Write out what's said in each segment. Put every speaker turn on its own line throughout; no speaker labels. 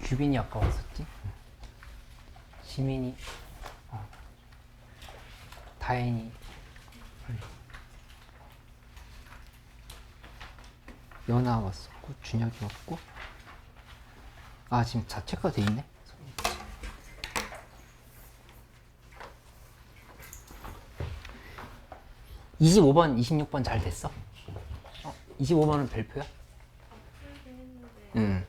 규빈이 아까 왔었지? 지민이, 다행히, 연아 왔었고, 준혁이 왔고. 아, 지금 자체가 돼 있네. 25번, 26번 잘 됐어? 25번은 별표야? 응.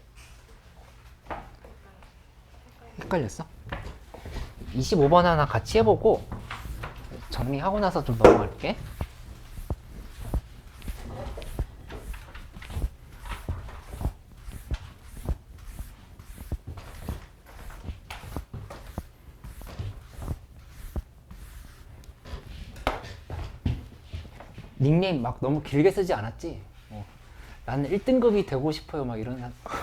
헷갈렸어? 25번 하나 같이 해보고 정리하고 나서 좀 넘어갈게. 닉네임 막 너무 길게 쓰지 않았지? 나는 1등급이 되고 싶어요 막 이런 거.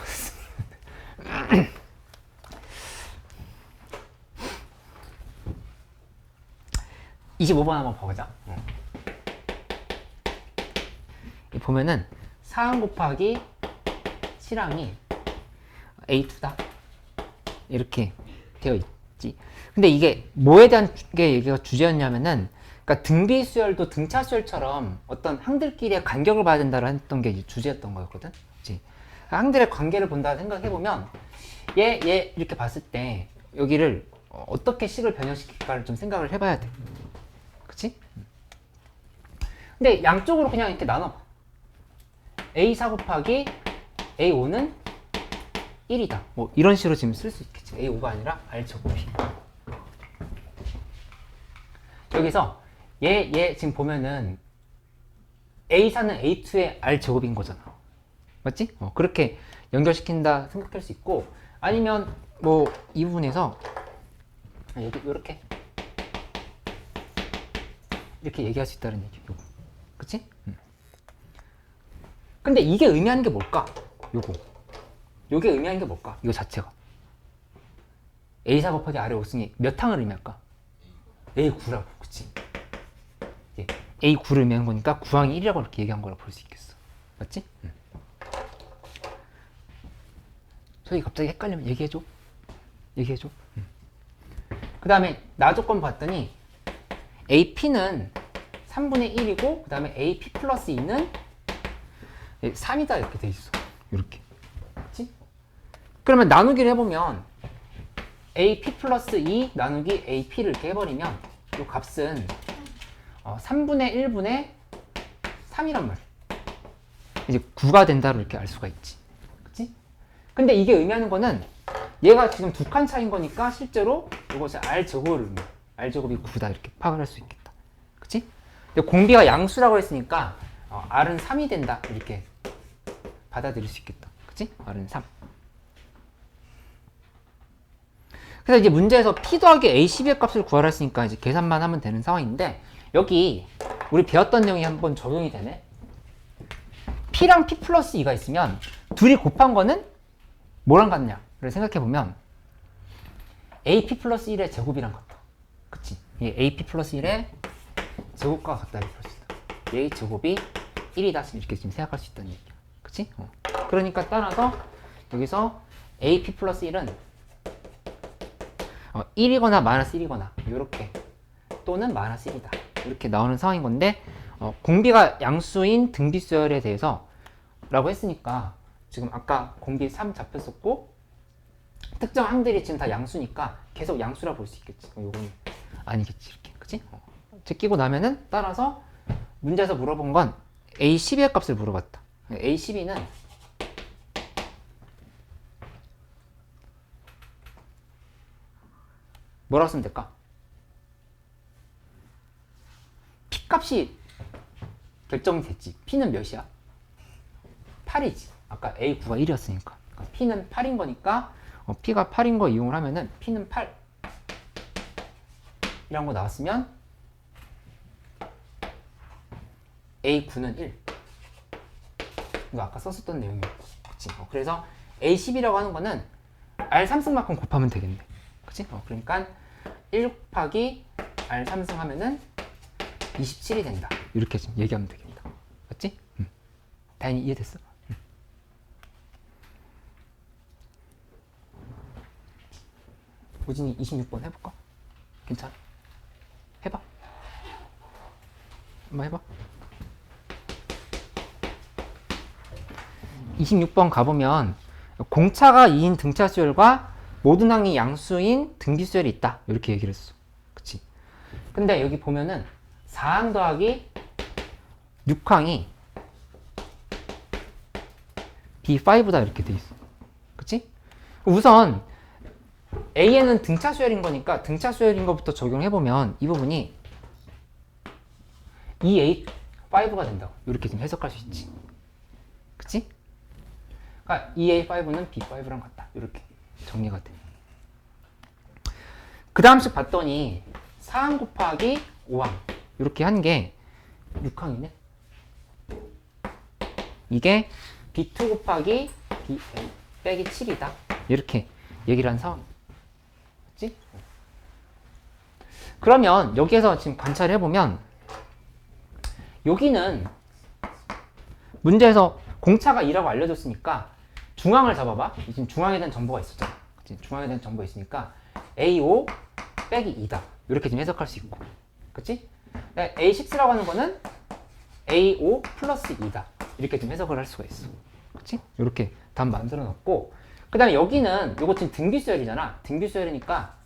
25번 한번 보자. 보면은 4항 곱하기 7항이 A2다 이렇게 되어 있지. 근데 이게 뭐에 대한 게 얘기가 주제였냐면은, 그러니까 등비 수열도 등차 수열처럼 어떤 항들끼리의 간격을 봐야 된다고 했던 게 주제였던 거였거든. 그치? 항들의 관계를 본다 생각해보면 얘 이렇게 봤을 때 여기를 어떻게 식을 변형시킬까를 좀 생각을 해봐야 돼. 그치? 근데 양쪽으로 그냥 이렇게 나눠봐. A4 곱하기 A5는 1이다. 뭐 이런 식으로 지금 쓸 수 있겠지. A5가 아니라 R제곱이. 여기서 얘 지금 보면은 A4는 A2의 R제곱인 거잖아. 맞지? 그렇게 연결시킨다 생각할 수 있고, 아니면 뭐 이 부분에서 여기 이렇게 얘기할 수 있다는 얘기. 요거. 그치? 근데 이게 의미하는 게 뭘까? 요게 의미하는 게 뭘까? 이거 자체가 A4 곱하기 아래 5승이 몇 항을 의미할까? A9라고. 그치? A9를 의미하는 거니까 9항이 1이라고 이렇게 얘기한 거라고 볼 수 있겠어. 맞지? 저희 갑자기 헷갈리면 얘기해줘. 그 다음에 나조건 봤더니 AP는 3분의 1이고 그 다음에 AP 플러스 2는 3이다 이렇게 돼 있어. 이렇게. 그치? 그러면 나누기를 해보면 AP 플러스 2 나누기 AP를 이렇게 해버리면 이 값은 3분의 1분의 3이란 말이야. 이제 9가 된다로 이렇게 알 수가 있지. 그치? 근데 이게 의미하는 거는 얘가 지금 두 칸 차인 거니까 실제로 이것이 R제곱을 의미해. R제곱이 9다 이렇게 파악을 할 수 있겠다. 그치? 근데 공비가 양수라고 했으니까 R은 3이 된다 이렇게 받아들일 수 있겠다. 그치? R은 3. 그래서 이제 문제에서 P 더하기 A12의 값을 구하라 했으니까 이제 계산만 하면 되는 상황인데, 여기 우리 배웠던 내용이 한번 적용이 되네. P랑 P 플러스 2가 있으면 둘이 곱한 거는 뭐랑 같냐를 생각해보면 AP 플러스 1의 제곱이랑 같다. 그치? 이 AP 플러스 1의 제곱과 같다 이렇게 볼 수 있다. 얘의 제곱이 1이다 이렇게 지금 생각할 수 있다는 얘기야. 그치? 그러니까 따라서 여기서 AP 플러스 1은 1이거나 마이너스 1이거나 이렇게, 또는 마이너스 1이다 이렇게 나오는 상황인 건데, 공비가 양수인 등비수열에 대해서 라고 했으니까 지금 아까 공비 3 잡혔었고 특정 항들이 지금 다 양수니까 계속 양수라 볼 수 있겠지. 요거는 아니겠지 이렇게. 그치? 제끼고 나면은 따라서 문제에서 물어본 건 A12의 값을 물어봤다. A12는 뭐라고 쓰면 될까? P 값이 결정이 됐지. P는 몇이야? 8이지. 아까 A9가 1이었으니까. P는 8인 거니까 P가 8인 거 이용을 하면은 P는 8 이런 거 나왔으면 A9는 1. 이거 아까 썼었던 내용이었고. 그치? 그래서 A10이라고 하는 거는 R3승만큼 곱하면 되겠네. 그치? 그러니까 1 곱하기 R3승 하면은 27이 된다. 이렇게 지금 얘기하면 되겠다. 맞지? 다행히 이해됐어? 우진이 26번 해볼까? 괜찮아? 해봐. 한번 해봐. 26번 가보면 공차가 2인 등차 수열과 모든 항이 양수인 등비 수열이 있다. 이렇게 얘기를 했어. 그치? 근데 여기 보면은 4항 더하기 6항이 B5다 이렇게 돼 있어. 그치? 우선 A에는 등차 수열인 거니까 등차 수열인 것부터 적용해보면 이 부분이 EA5가 된다고. 이렇게 좀 해석할 수 있지. 그치? 그러니까 EA5는 B5랑 같다. 이렇게 정리가 돼. 그 다음씩 봤더니 4항 곱하기 5항 이렇게 한 게 6항이네. 이게 B2 곱하기 BA 빼기 7이다. 이렇게 얘기를 한 상황. 그치? 그러면 여기에서 지금 관찰을 해보면 여기는 문제에서 공차가 2라고 알려줬으니까 중앙을 잡아봐. 지금 중앙에 대한 정보가 있었잖아. 그치? 중앙에 대한 정보가 있으니까 A5 빼기 2다. 이렇게 좀 해석할 수 있고. 그치? A6라고 하는 거는 A5 플러스 2다. 이렇게 좀 해석을 할 수가 있어. 그치? 이렇게 답 만들어 놓고, 그 다음에 여기는 요거 지금 등비수열이잖아. 등비수열이니까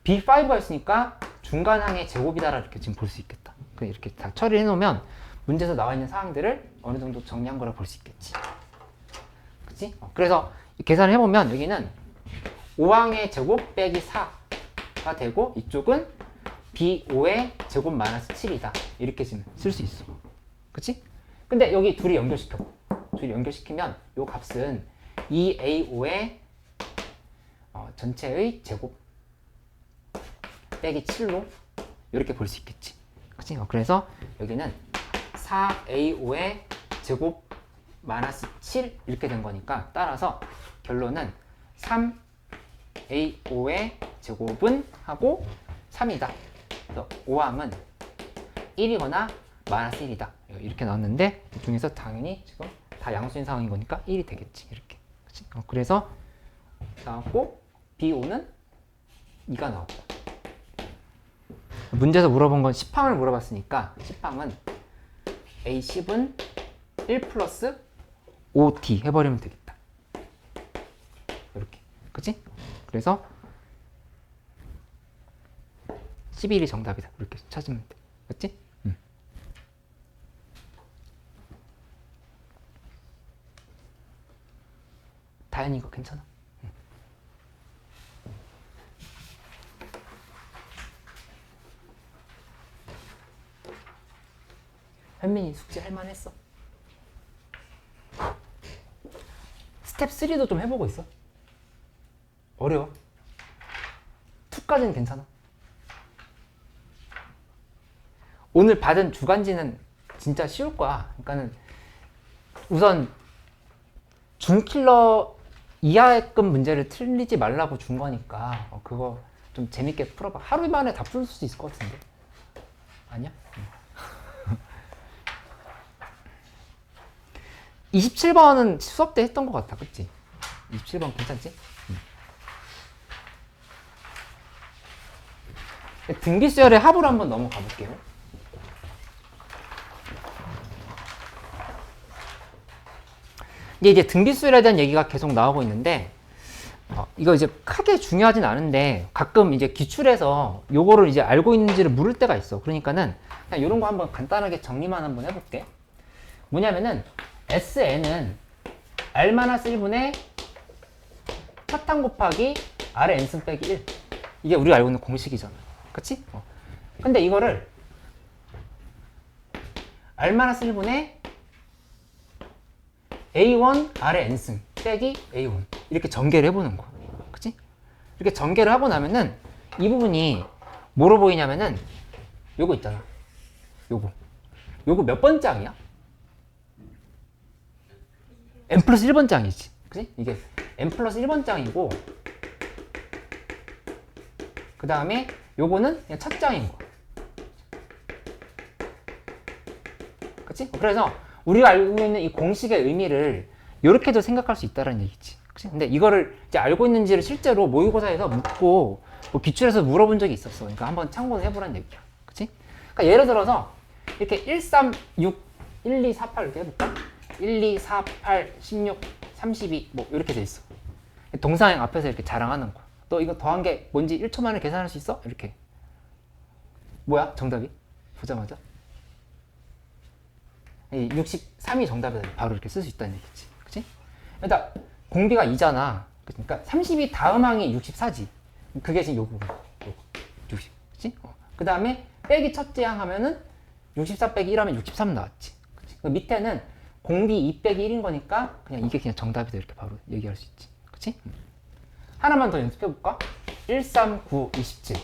B5가 있으니까 중간항의 제곱이다라 이렇게 지금 볼 수 있겠다. 이렇게 다 처리해 놓으면 문제에서 나와 있는 사항들을 어느 정도 정리한 거라 볼 수 있겠지. 그치? 그래서 계산을 해보면 여기는 5항의 제곱 빼기 4가 되고 이쪽은 B5의 제곱 마이너스 7이다. 이렇게 지금 쓸 수 있어. 그치? 근데 여기 둘이 연결시켜. 둘이 연결시키면 요 값은 2A5의 전체의 제곱 빼기 7로 이렇게 볼 수 있겠지. 그치? 그래서 여기는 4A5의 제곱 마이너스 7 이렇게 된 거니까 따라서 결론은 3A5의 제곱은 하고 3이다. 그래서 5항은 1이거나 마이너스 1이다. 이렇게 나왔는데 이 중에서 당연히 지금 다 양수인 상황인 거니까 1이 되겠지. 이렇게. 그치? 그래서 나왔고 B5는 2가 나왔고. 문제에서 물어본 건 10항을 물어봤으니까 10항은 A10은 1 플러스 5t 해버리면 되겠다. 이렇게. 그치? 그래서 11이 정답이다. 이렇게 찾으면 돼. 그치? 다현이 이거 괜찮아? 현민이 숙제 할만했어? 스텝 3도 좀 해보고 있어? 어려워? 2까지는 괜찮아? 오늘 받은 주간지는 진짜 쉬울 거야. 그러니까는 우선 준킬러 이하급 문제를 틀리지 말라고 준 거니까 그거 좀 재밌게 풀어봐. 하루 만에 다 풀 수 있을 것 같은데. 아니야? 27번은 수업 때 했던 것 같아. 그치? 27번 괜찮지? 등비수열의 합으로 한번 넘어가 볼게요. 이제 등비수열에 대한 얘기가 계속 나오고 있는데 이거 이제 크게 중요하진 않은데 가끔 이제 기출에서 요거를 이제 알고 있는지를 물을 때가 있어. 그러니까는 그냥 이런 거 한번 간단하게 정리만 한번 해볼게. 뭐냐면은 SN은 R-1분의 사탕 곱하기 R의 n승 빼기 1. 이게 우리가 알고 있는 공식이잖아. 그치? 근데 이거를 R-1분의 A1 R의 n승 빼기 A1 이렇게 전개를 해보는 거야. 그치? 이렇게 전개를 하고 나면은 이 부분이 뭐로 보이냐면은 요거 있잖아. 요거 몇 번째 항이야? n 플러스 1번째 항이지. 그치? 이게 n 플러스 1번째 항이고 그 다음에 요거는 그냥 첫째 항인 거야. 그치? 그래서 우리가 알고 있는 이 공식의 의미를 이렇게도 생각할 수 있다는 얘기지. 그치? 근데 이거를 이제 알고 있는지를 실제로 모의고사에서 묻고 뭐 기출에서 물어본 적이 있었어. 그러니까 한번 참고를 해보라는 얘기야. 그치? 그러니까 예를 들어서 이렇게 1, 3, 6, 1, 2, 4, 8 이렇게 해볼까? 1, 2, 4, 8, 16, 32 뭐 이렇게 돼 있어. 동사행 앞에서 이렇게 자랑하는 거야. 너 이거 더한 게 뭔지 1초 만에 계산할 수 있어? 이렇게. 뭐야? 정답이? 보자마자. 63이 정답이다. 바로 이렇게 쓸 수 있다는 얘기지. 그치? 일단 공비가 2잖아. 그러니까 32 다음 항이 64지. 그게 지금 요거 60. 그치? 그 다음에 빼기 첫째 항 하면은 64 빼기 1 하면 63 나왔지. 그치? 그 밑에는 공비 2 빼기 1인 거니까 그냥 이게 그냥 정답이다. 이렇게 바로 얘기할 수 있지. 그치? 하나만 더 연습해 볼까? 1, 3, 9, 27,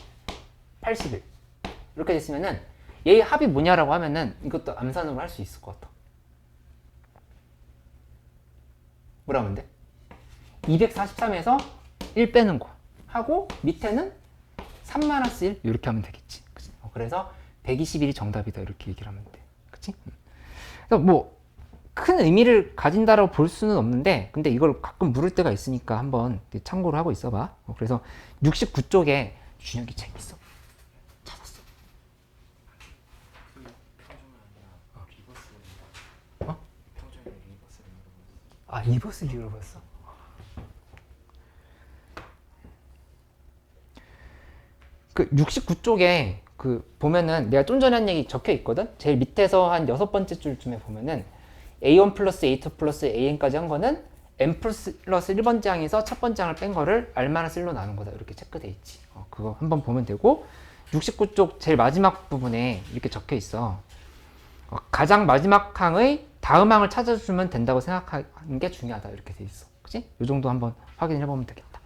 81. 이렇게 됐으면은 얘의 합이 뭐냐라고 하면은 이것도 암산으로 할 수 있을 것 같아. 뭐라 하면 돼? 243에서 1 빼는 거 하고 밑에는 3-1 이렇게 하면 되겠지. 그치? 그래서 121이 정답이다 이렇게 얘기를 하면 돼. 그치? 그래서 뭐 큰 의미를 가진다라고 볼 수는 없는데 근데 이걸 가끔 물을 때가 있으니까 한번 참고를 하고 있어봐. 그래서 69쪽에 준혁이 책 있어. 찾았어. 어? 아, 리버스를 잃어버렸어? 그 69쪽에 그 보면은 내가 좀 전에 한 얘기 적혀 있거든? 제일 밑에서 한 6번째 줄쯤에 보면은 A1 플러스 A2 플러스 AN까지 한 거는 N 플러스 1번째 항에서 첫 번째 항을 뺀 거를 R-1로 나눈 거다. 이렇게 체크돼 있지. 그거 한번 보면 되고 69쪽 제일 마지막 부분에 이렇게 적혀 있어. 가장 마지막 항의 다음 항을 찾아주면 된다고 생각하는 게 중요하다. 이렇게 돼 있어. 그치? 이 정도 한번 확인해 보면 되겠다.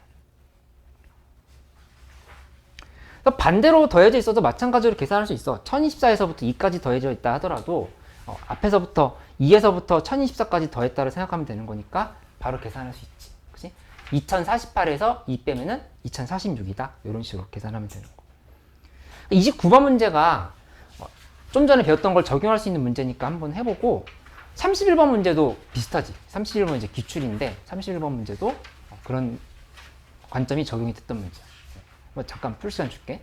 반대로 더해져 있어도 마찬가지로 계산할 수 있어. 1024에서부터 2까지 더해져 있다 하더라도 앞에서부터 2에서부터 1024까지 더했다를 생각하면 되는 거니까 바로 계산할 수 있지. 그치? 2048에서 2 빼면은 2046이다. 이런 식으로 계산하면 되는 거. 29번 문제가 좀 전에 배웠던 걸 적용할 수 있는 문제니까 한번 해보고 31번 문제도 비슷하지. 31번 문제 기출인데 31번 문제도 그런 관점이 적용이 됐던 문제야. 잠깐 풀 시간 줄게.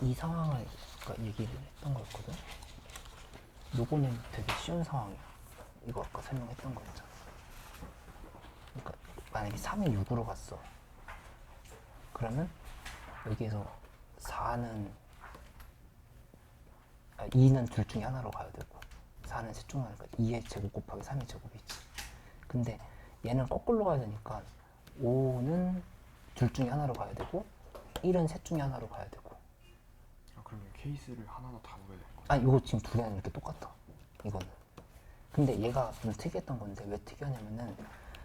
이 상황을 아까 얘기를 했던 거였거든. 요거는 되게 쉬운 상황이야. 이거 아까 설명했던 거였잖아. 그러니까 만약에 3이 6으로 갔어. 그러면 여기에서 2는 둘 중에 하나로 가야 되고 4는 셋 중 하나니까 2의 제곱 곱하기 3의 제곱이지. 근데 얘는 거꾸로 가야 되니까 5는 둘 중에 하나로 가야 되고 1은 셋 중에 하나로 가야 되고.
아, 그러면 케이스를 하나하나 다 보여야 되는 거야?
아, 이거 지금 두 개는 이렇게 똑같아. 이거는. 근데 얘가 좀 특이했던 건데 왜 특이하냐면은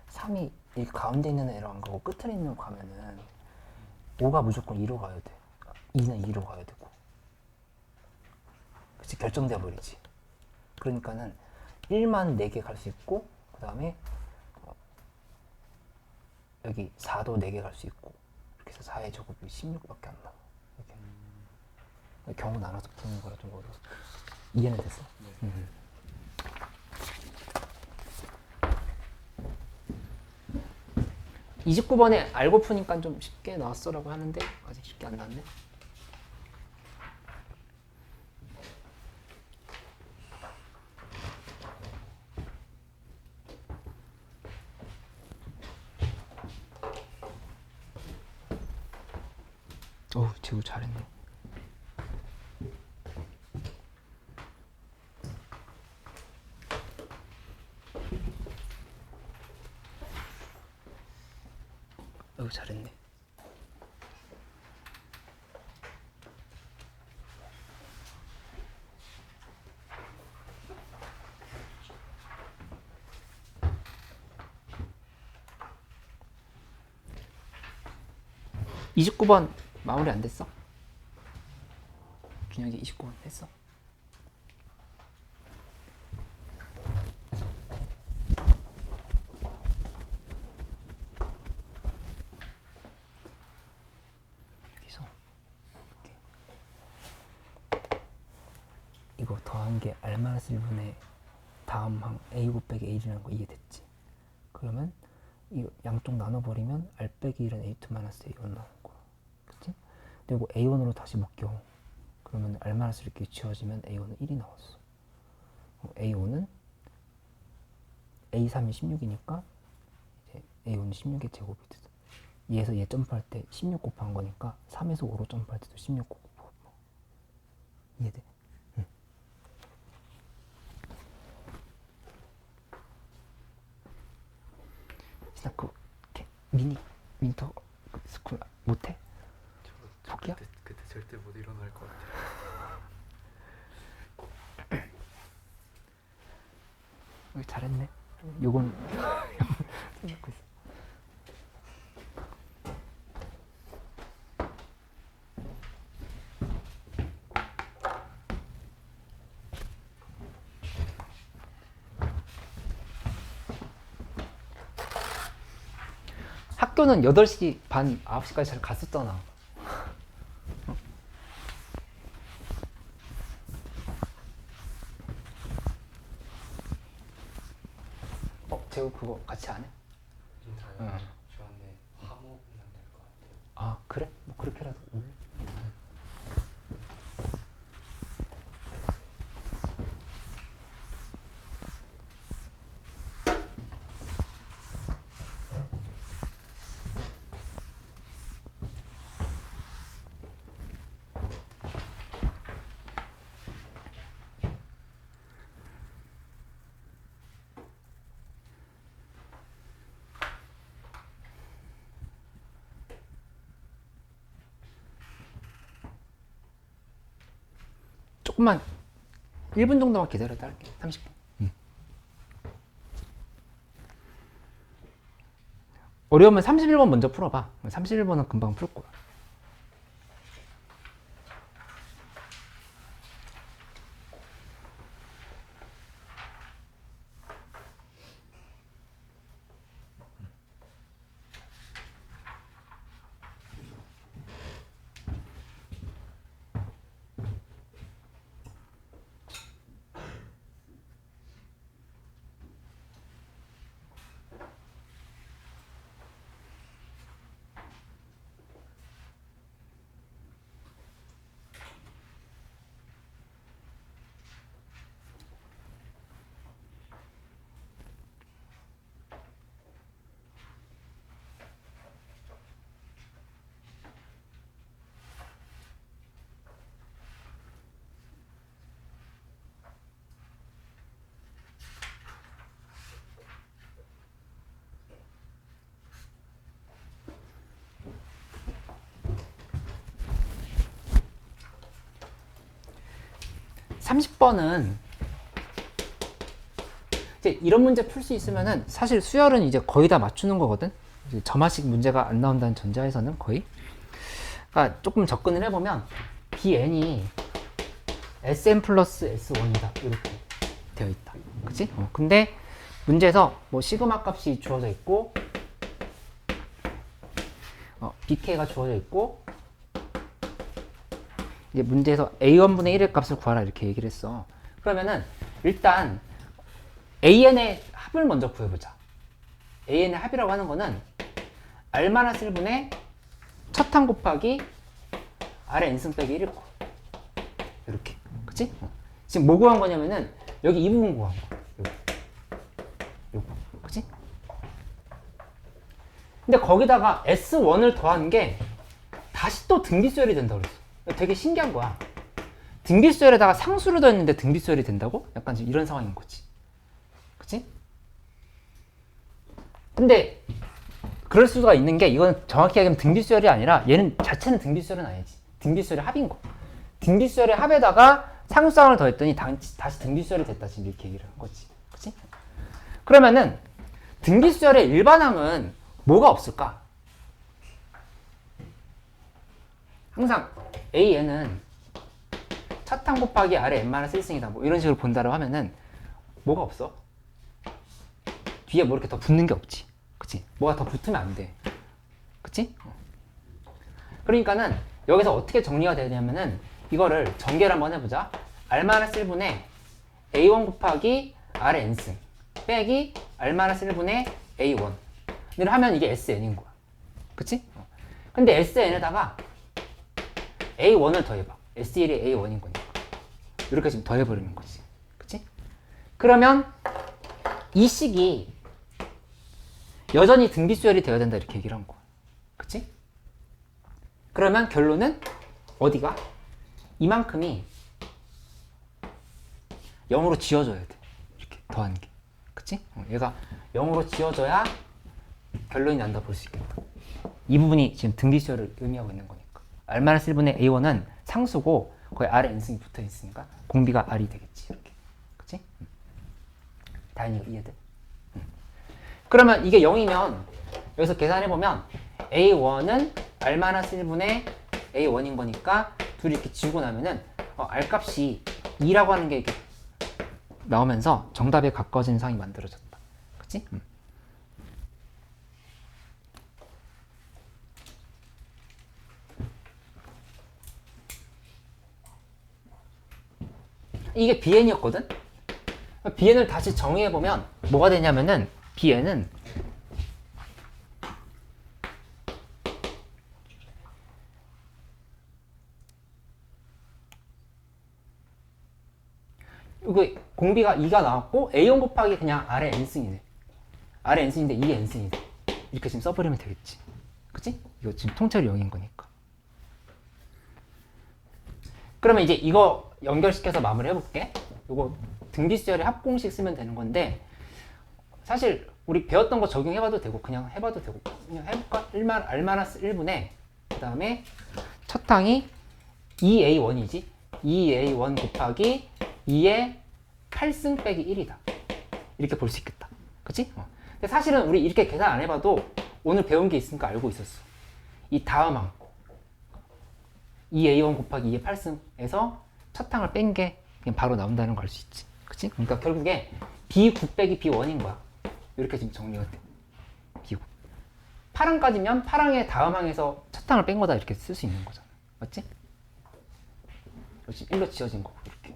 3이 이 가운데 있는 애로 안 가고 끝에 있는 애 가면은 5가 무조건 2로 가야 돼. 2는 2로 가야 되고. 그치, 결정돼 버리지. 그러니까는 1만 4개 갈 수 있고, 그 다음에 여기 4도 4개 갈 수 있고, 이렇게 해서 4의 제곱이 16밖에 안 나와. 이렇게. 경우 나눠서 푸는 거라 좀 어려워. 이해는 됐어?
네.
29번에 알고 푸니까 좀 쉽게 나왔어라고 하는데 아직 쉽게 안 나왔네. 어우, 제우 잘했네. 어우, 잘했네. (29번) 마무리 안 됐어? 준혁이 29번 했어? 여기서 이거 더한 게 R-1분의 다음 항 A 곱하기 A1이라는 거 이해됐지? 그러면 이 양쪽 나눠버리면 R 빼기 1은 A2 마이너스 A1 나오는 거야. 그치? 그리고 A1으로 다시 묶여. 그러면 R 마이너스 이렇게 지워지면 A1은 1이 나왔어. A5는 A3이 16이니까 이제 A5는 16의 제곱이 됐어. 얘에서 얘 점프할 때 16 곱한 거니까 3에서 5로 점프할 때도 16 곱하고. 이해돼? 응. 진짜 그 미니 윈터 스쿨 못해? 포기야?
그때 절대 못 일어날 것 같아.
잘했네. 요건 생각하고 있어. 학교는 8시 반, 9시까지 잘 갔었잖아. 재우 그거 같이 안 해?
인사요?
응.
좋았네. 화목은 안될 것 같아요.
아, 그래? 뭐 그렇게라도. 조금만 1분 정도만 기다렸다 할게. 30분. 어려우면 31번 먼저 풀어봐. 31번은 금방 풀 거야. 30번은 이제 이런 문제 풀 수 있으면은 사실 수열은 이제 거의 다 맞추는 거거든. 이제 점화식 문제가 안 나온다는 전제하에서는 거의. 그러니까 조금 접근을 해보면 bn이 sn 플러스 s1이다 이렇게 되어 있다. 그치? 근데 문제에서 뭐 시그마 값이 주어져 있고 bk가 주어져 있고 이제 문제에서 a1분의 1의 값을 구하라 이렇게 얘기를 했어. 그러면은 일단 an의 합을 먼저 구해보자. an의 합이라고 하는 거는 r-1분의 첫 항 곱하기 r의 n승 빼기 1일 거. 이렇게. 그치? 지금 뭐 구한 거냐면은 여기 이 부분 구한 거. 요거. 그치? 근데 거기다가 S1을 더한 게 다시 또 등비수열이 된다고 그랬어. 되게 신기한 거야. 등비수열에다가 상수를 더했는데 등비수열이 된다고? 약간 지금 이런 상황인 거지. 그치? 근데 그럴 수가 있는 게 이건 정확히 얘기하면 등비수열이 아니라 얘는 자체는 등비수열은 아니지. 등비수열의 합인 거. 등비수열의 합에다가 상수항을 더했더니 다시 등비수열이 됐다. 지금 이렇게 얘기를 한 거지. 그치? 그러면은 등비수열의 일반항은 뭐가 없을까? 항상 AN은 첫 항 곱하기 R의 n-1승이다. 뭐 이런 식으로 본다고 하면은 뭐가 없어? 뒤에 뭐 이렇게 더 붙는 게 없지. 그치? 뭐가 더 붙으면 안 돼. 그치? 그러니까는 여기서 어떻게 정리가 되냐면은 이거를 전개를 한번 해보자. R-1분의 A1 곱하기 R의 n승 빼기 R-1분의 A1 를 하면 이게 SN인 거야. 그치? 근데 SN에다가 A1을 더해봐. S1이 A1인 거니까. 이렇게 지금 더해버리는 거지. 그치? 그러면 이 식이 여전히 등비수열이 되어야 된다 이렇게 얘기를 한 거야. 그치? 그러면 결론은 어디가? 이만큼이 0으로 지워져야 돼. 이렇게 더한 게. 그치? 얘가 0으로 지워져야 결론이 난다 볼 수 있겠다. 이 부분이 지금 등비수열을 의미하고 있는 거니까. R-1분의 A1은 상수고 거의 R에 n승이 붙어 있으니까 공비가 R이 되겠지. 이렇게. 그치? 다행히 이해돼? 그러면 이게 0이면 여기서 계산해보면 A1은 R-1분의 A1인 거니까 둘이 이렇게 지우고 나면은 R 값이 2라고 하는 게 이렇게 나오면서 정답에 가까워지는 상황이 만들어졌다. 그치? 이게 BN이었거든? BN을 다시 정의해보면 뭐가 되냐면은 BN은 이거 공비가 2가 나왔고 A1 곱하기 그냥 R의 n승이네. R의 n승인데 2의 n승이네. 이렇게 지금 써버리면 되겠지. 그치? 이거 지금 통째로 0인 거니까. 그러면 이제 이거 연결시켜서 마무리 해볼게. 이거 등비수열의 합공식 쓰면 되는 건데 사실 우리 배웠던 거 적용해봐도 되고 그냥 해봐도 되고 그냥 해볼까? R-1분의 그 다음에 첫 항이 2A1이지 2A1 곱하기 2의 8승 빼기 1이다 이렇게 볼 수 있겠다. 그치? 근데 사실은 우리 이렇게 계산 안 해봐도 오늘 배운 게 있으니까 알고 있었어. 이 다음 항 2A1 곱하기 2의 8승에서 첫 항을 뺀 게 그냥 바로 나온다는 걸 알 수 있지. 그치? 그러니까 결국에 B9 빼기 B1인 거야. 이렇게 지금 정리가 돼. B9. 8항까지면 8항의 다음 항에서 첫 항을 뺀 거다 이렇게 쓸 수 있는 거잖아. 맞지? 역시 1로 지어진 거고 이렇게.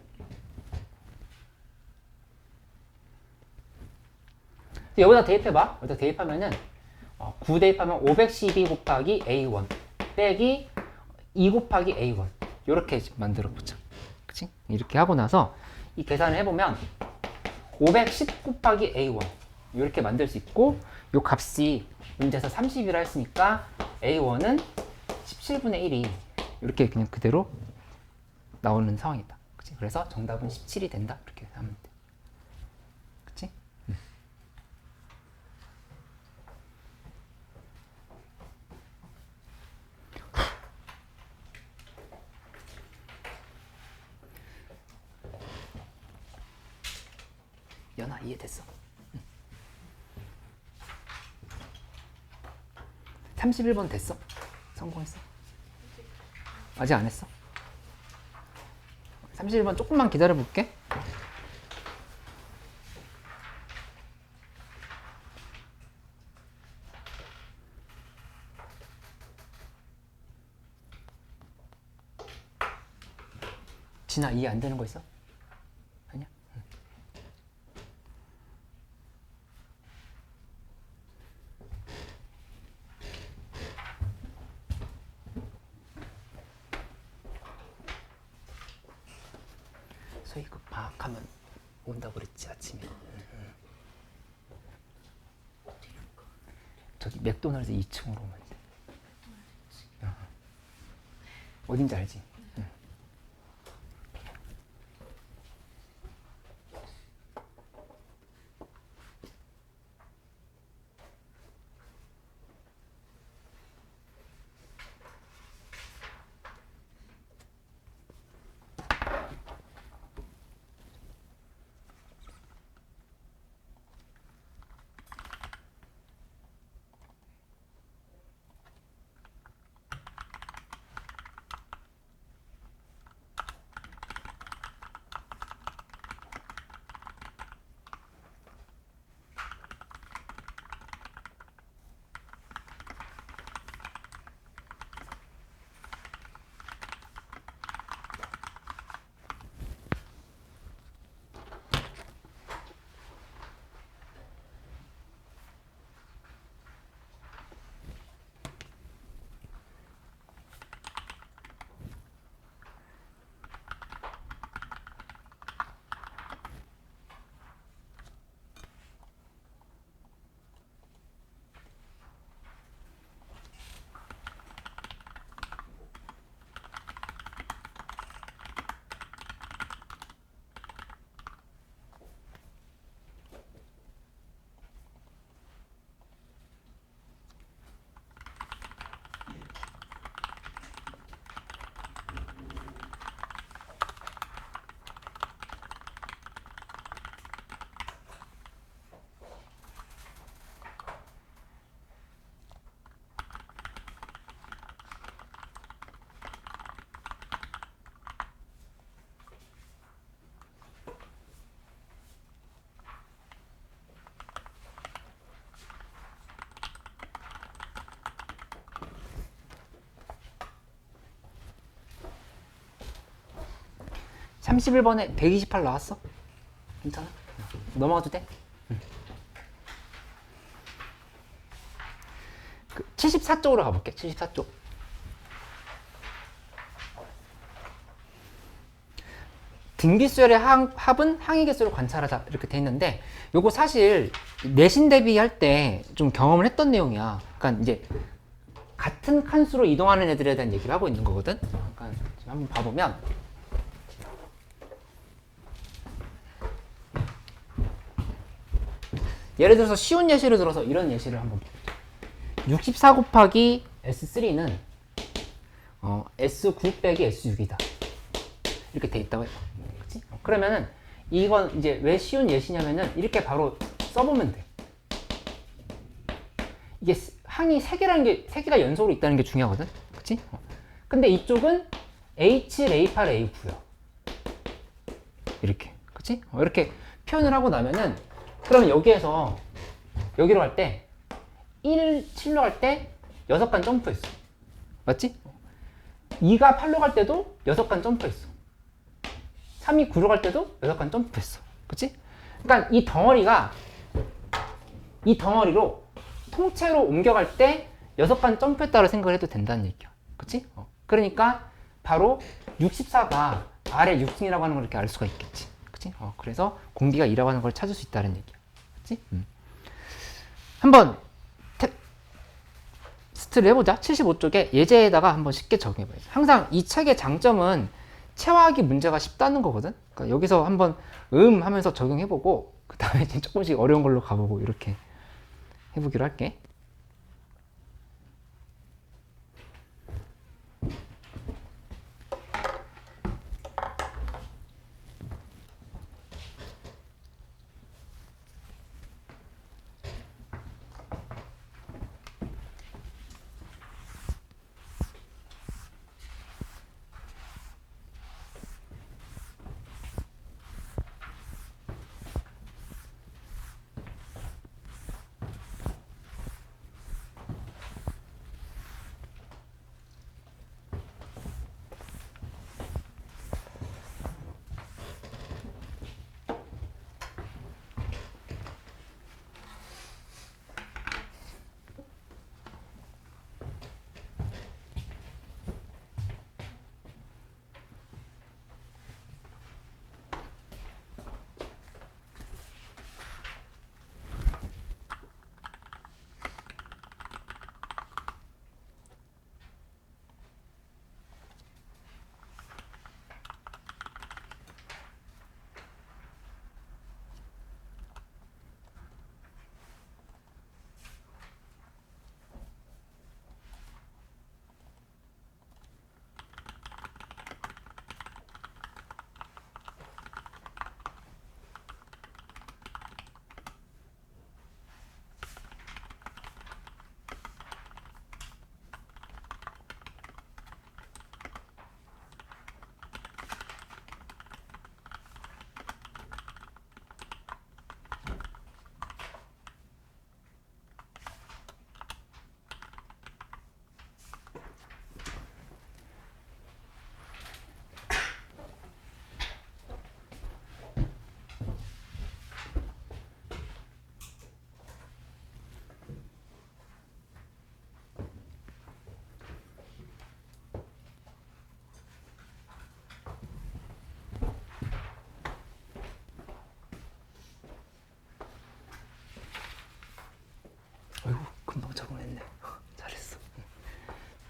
여기다 대입해봐. 여기다 대입하면은 9 대입하면 512 곱하기 A1 빼기 2 곱하기 A1 이렇게 만들어 보자. 그치? 이렇게 하고 나서 이 계산을 해보면 510 곱하기 A1 이렇게 만들 수 있고 이 값이 문제에서 30이라 했으니까 A1은 17분의 1이 이렇게 그냥 그대로 나오는 상황이다. 그치? 그래서 정답은 17이 된다. 이렇게 하면 돼. 그치? 연아 이해됐어? 31번 됐어? 성공했어? 아직 안 했어? 31번 조금만 기다려 볼게. 진아 이해 안 되는 거 있어? 아니야? 응. 소희 그 방학하면 온다고 그랬지 아침에. 저기 맥도날드 2층으로 오면 돼. 어딘지 알지? 응. 응. 31번에 128 나왔어? 괜찮아? 넘어가도 돼? 응. 74쪽으로 가볼게. 74쪽. 등비수열의 합은 항의개수를 관찰하자 이렇게 돼 있는데 요거 사실 내신 대비할 때 좀 경험을 했던 내용이야. 그러니까 이제 같은 칸수로 이동하는 애들에 대한 얘기를 하고 있는 거거든. 그러니까 지금 한번 봐보면 예를 들어서 쉬운 예시를 들어서 이런 예시를 한번 볼게요. 64 곱하기 S3는 S9 빼기 S6이다. 이렇게 돼 있다고 해요. 그치? 그러면은 이건 이제 왜 쉬운 예시냐면은 이렇게 바로 써보면 돼. 이게 항이 3개라는 게, 3개가 연속으로 있다는 게 중요하거든. 그치? 근데 이쪽은 H, A8, A9야. 이렇게. 그치? 이렇게 표현을 하고 나면은 그러면 여기에서 여기로 갈 때 1, 7로 갈 때 6칸 점프했어. 맞지? 2가 8로 갈 때도 6칸 점프했어. 3이 9로 갈 때도 6칸 점프했어. 그치? 그러니까 이 덩어리로 통째로 옮겨갈 때 6칸 점프했다고 생각을 해도 된다는 얘기야. 그치? 그러니까 바로 64가 아래 6승이라고 하는 걸 이렇게 알 수가 있겠지. 그치? 그래서 공비가 2라고 하는 걸 찾을 수 있다는 얘기야. 그치? 한번 테스트를 해보자. 75쪽에 예제에다가 한번 쉽게 적용해봐요. 항상 이 책의 장점은 체화하기 문제가 쉽다는 거거든. 그러니까 여기서 한번 하면서 적용해보고 그 다음에 조금씩 어려운 걸로 가보고 이렇게 해보기로 할게.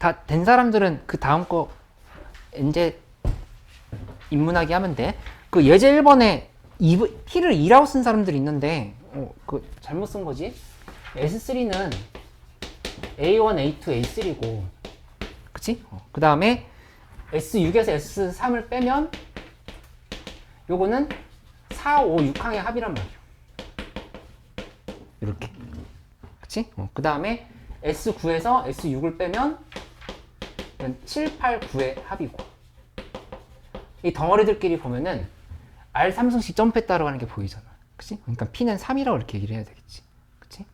다 된 사람들은 그 다음 거 이제 입문하기 하면 돼. 그 예제 1번에 P를 2라고 쓴 사람들이 있는데 그 잘못 쓴 거지. S3는 A1, A2, A3고 그치? 그 다음에 S6에서 S3을 빼면 요거는 4, 5, 6항의 합이란 말이야. 이렇게 그치? 그 다음에 S9에서 S6을 빼면 7, 8, 9의 합이고 이 덩어리들끼리 보면은 R3승씩 점프했다라고 하는 게 보이잖아. 그치? 그러니까 P는 3이라고 이렇게 얘기를 해야 되겠지. 그치?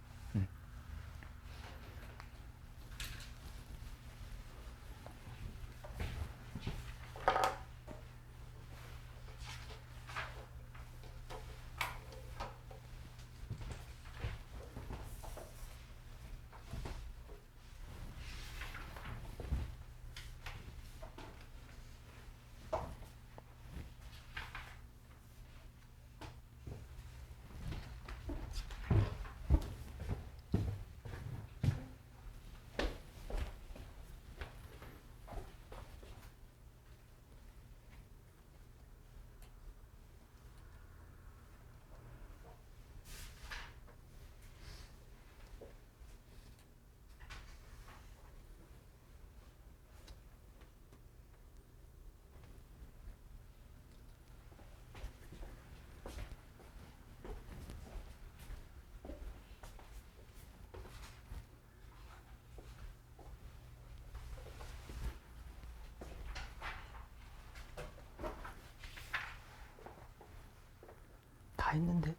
다 했는데.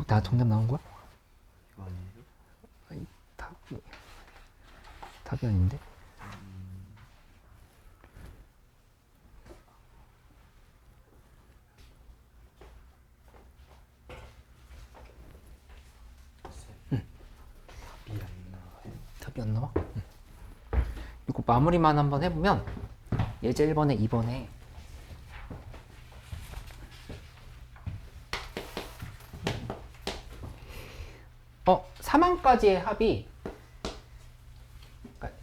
나 정답 나온 거야?
이거 아니에요?
아니, 답이 아닌데.
답이 안 나와요.
답이 안 나와? 이거 마무리만 한번 해보면 예제 1번에 2번에 어, 3항까지의 합이 그러니까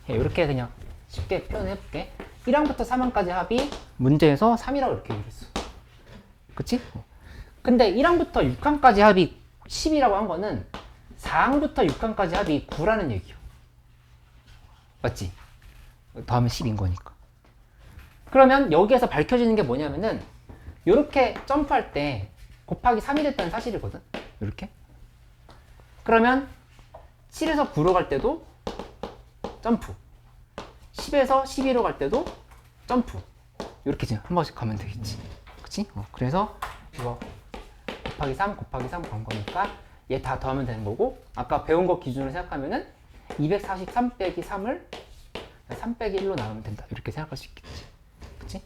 이렇게 그냥 쉽게 표현해 볼게. 1항부터 3항까지 합이 문제에서 3이라고 이렇게 얘기했어. 그치? 근데 1항부터 6항까지 합이 10이라고 한 거는 4항부터 6항까지 합이 9라는 얘기야. 맞지? 더하면 10인 거니까. 그러면 여기에서 밝혀지는 게 뭐냐면은 이렇게 점프할 때 곱하기 3이 됐다는 사실이거든. 이렇게. 그러면 7에서 9로 갈 때도 점프. 10에서 12로 갈 때도 점프. 이렇게 지금 한 번씩 가면 되겠지. 그치? 그래서 이거 곱하기 3, 곱하기 3 간 거니까 얘 다 더하면 되는 거고, 아까 배운 거 기준으로 생각하면은 243 빼기 3을 3 빼기 1로 나누면 된다. 이렇게 생각할 수 있겠지. 그치?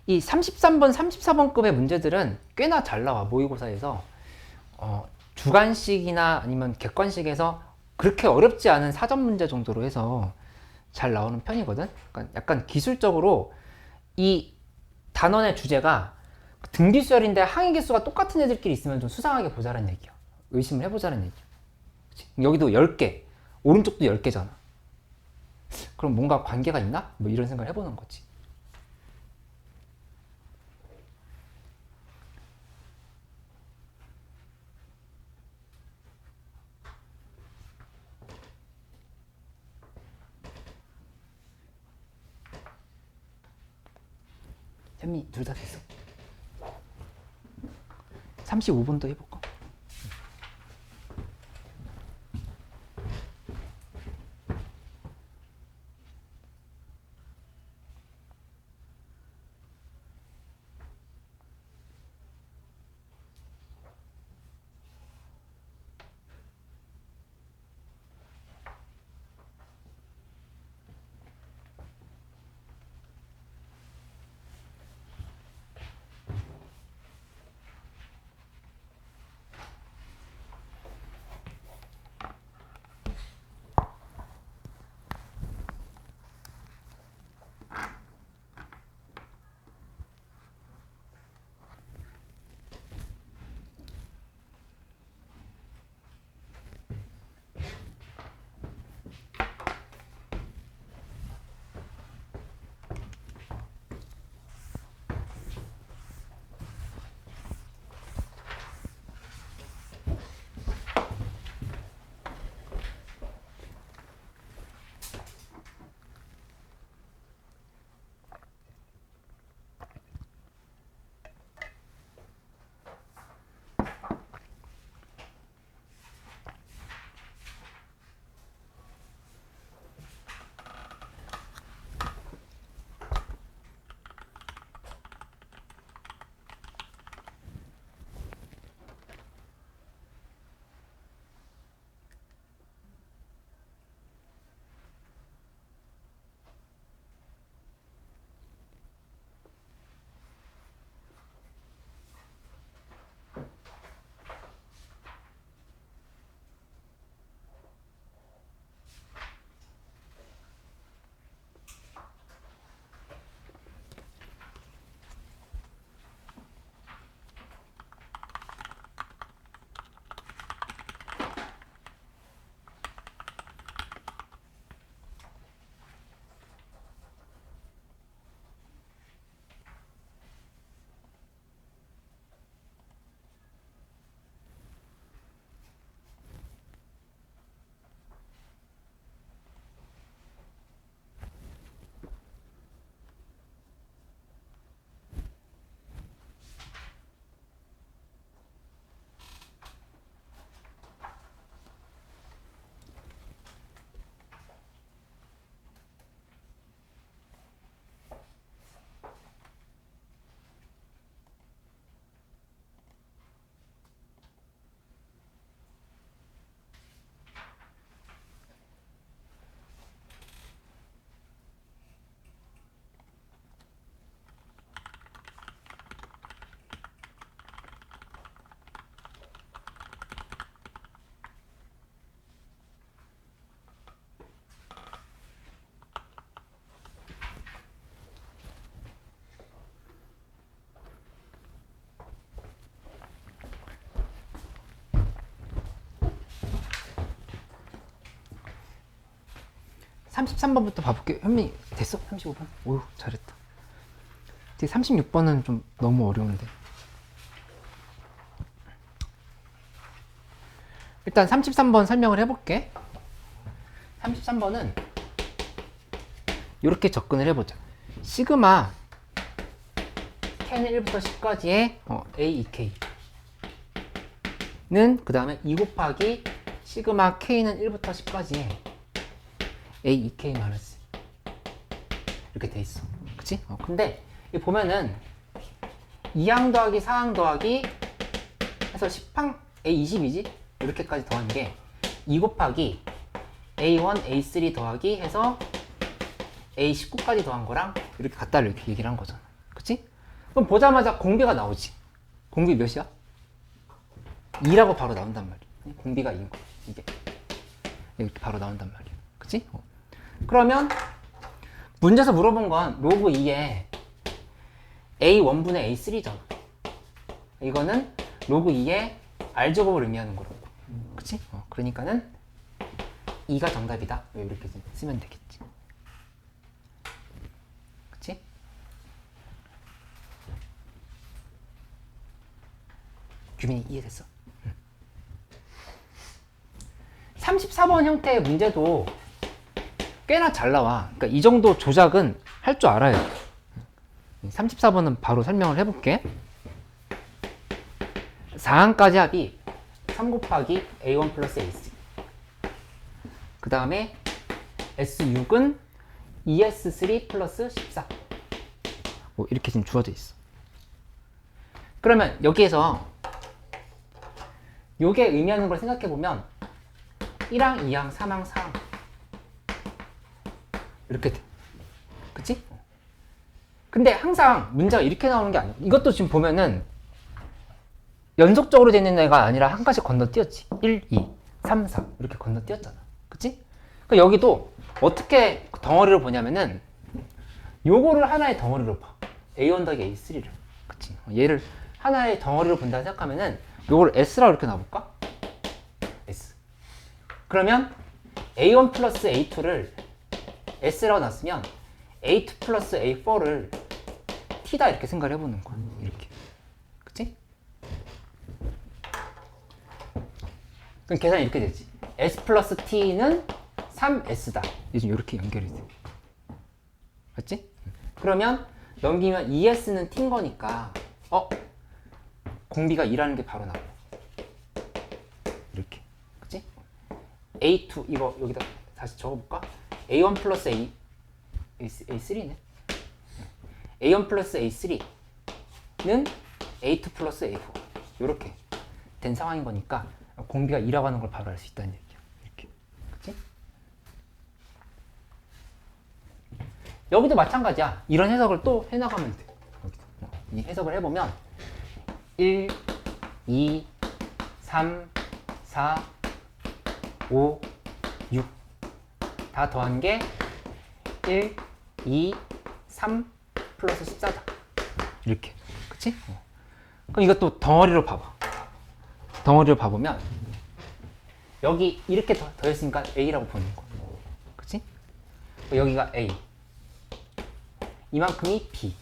이 33번, 34번급의 문제들은 꽤나 잘 나와. 모의고사에서 주관식이나 아니면 객관식에서 그렇게 어렵지 않은 사전 문제 정도로 해서 잘 나오는 편이거든. 그러니까 약간 기술적으로 이 단원의 주제가 등기수열인데 항의 개수가 똑같은 애들끼리 있으면 좀 수상하게 보자는 얘기야. 의심을 해보자는 얘기야. 그치? 여기도 10개, 오른쪽도 10개잖아. 그럼 뭔가 관계가 있나? 뭐 이런 생각을 해보는 거지. 쌤이 둘 다 됐어. 35번도 해볼까? 33번부터 봐볼게. 현민이 됐어? 35번? 오유 잘했다. 36번은 좀 너무 어려운데. 일단 33번 설명을 해볼게. 33번은 이렇게 접근을 해보자. 시그마 k는 1부터 10까지의 A, EK 는 그 다음에 2 곱하기 시그마 k는 1부터 10까지의 A, EK 마이너스 이렇게 돼 있어. 그치? 근데 이 보면은 2항 더하기 4항 더하기 해서 10항 A20이지? 이렇게까지 더한 게 2 곱하기 A1, A3 더하기 해서 A19까지 더한 거랑 이렇게 같다를 이렇게 얘기를 한 거잖아. 그치? 그럼 보자마자 공비가 나오지. 공비 몇이야? 2라고 바로 나온단 말이야. 공비가 2인 거야. 이게 이렇게 바로 나온단 말이야. 그치? 그러면 문제에서 물어본 건 로그 2에 A1분의 A3잖아. 이거는 로그 2의 R제곱을 의미하는 거라고. 그치? 그러니까는 2가 정답이다. 이렇게 쓰면 되겠지. 그치? 규민이 이해됐어? 34번 형태의 문제도 꽤나 잘 나와. 그러니까 이 정도 조작은 할 줄 알아야 돼. 34번은 바로 설명을 해볼게. 4항까지 합이 3 곱하기 A1 플러스 A3. 그 다음에 S6은 ES3 플러스 14. 뭐 이렇게 지금 주어져 있어. 그러면 여기에서 요게 의미하는 걸 생각해보면 1항, 2항, 3항, 4항 이렇게 돼. 그치? 근데 항상 문제가 이렇게 나오는 게 아니야. 이것도 지금 보면은 연속적으로 되는 애가 아니라 한 가지 건너뛰었지. 1, 2, 3, 4 이렇게 건너뛰었잖아. 그치? 그러니까 여기도 어떻게 덩어리로 보냐면은 요거를 하나의 덩어리로 봐. A1 더하기 A3를. 그치? 얘를 하나의 덩어리로 본다 생각하면은 요걸 S라고 이렇게 놔볼까? S. 그러면 A1 플러스 A2를 S라고 놨으면 A2 플러스 A4를 T다 이렇게 생각을 해보는 거야. 이렇게. 그치? 그럼 계산이 이렇게 되지. S 플러스 T는 3S다. 요즘 이렇게 연결이 돼. 맞지? 그러면 넘기면 ES는 T인 거니까 공비가 2라는 게 바로 나와. 이렇게. 그치? A2 이거 여기다 다시 적어볼까? A1 플러스 A3네. A1 플러스 A3는 A2 플러스 A4 이렇게 된 상황인 거니까 공비가 2라고 하는 걸 바로 알 수 있다는 얘기야. 이렇게. 그치? 여기도 마찬가지야. 이런 해석을 또 해나가면 돼. 여기도. 이 해석을 해보면 1, 2, 3, 4, 5, 6 다 더한 게 1, 2, 3 플러스 14다. 이렇게. 그치? 그럼 이것도 덩어리로 봐봐. 덩어리로 봐보면 여기 이렇게 더했으니까 A라고 보는 거야. 그치? 여기가 A. 이만큼이 B.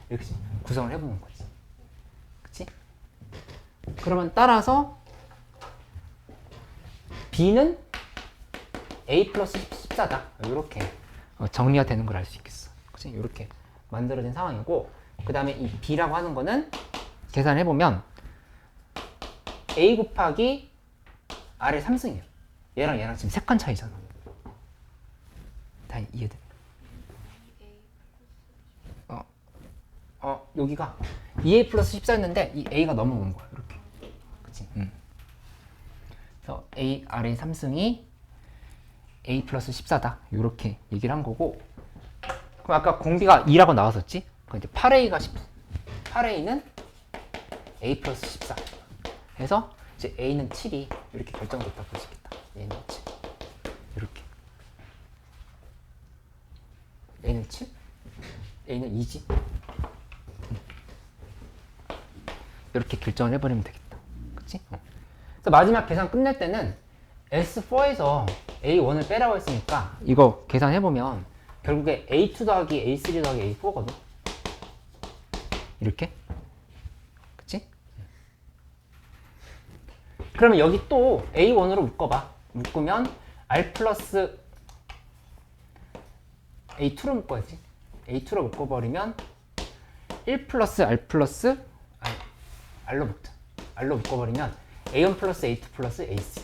이렇게 구성을 해보는 거지. 그치? 그러면 따라서 B는 A 플러스 14다. 이렇게 정리가 되는 걸 알 수 있겠어. 그치? 이렇게 만들어진 상황이고, 그 다음에 이 B라고 하는 거는 계산해보면 A 곱하기 R의 3승이야. 얘랑 얘랑 지금 3칸 차이잖아. 다 이해돼? 여기가 2A 플러스 14였는데 이 A가 넘어온 거야. 이렇게. 그치? 그래서 A, R의 3승이 A 플러스 14다. 이렇게 얘기를 한 거고, 그럼 아까 공비가 2라고 나왔었지? 그럼 이제 8A가 8A는 A 플러스 14 해서 이제 A는 7이 이렇게 결정됐다 볼 수 있겠다. A는 7 이렇게. A는 7? A는 2지? 이렇게 결정을 해버리면 되겠다. 그치? 그래서 마지막 계산 끝낼 때는 S4에서 A1을 빼라고 했으니까 이거 계산해보면 결국에 A2 더하기 A3 더하기 A4거든. 이렇게. 그치? 그러면 여기 또 A1으로 묶어봐. 묶으면 R 플러스 A2로 묶어야지. A2로 묶어버리면 1 플러스 R 플러스 R로 묶자. R로 묶어버리면 A1 플러스 A2 플러스 A3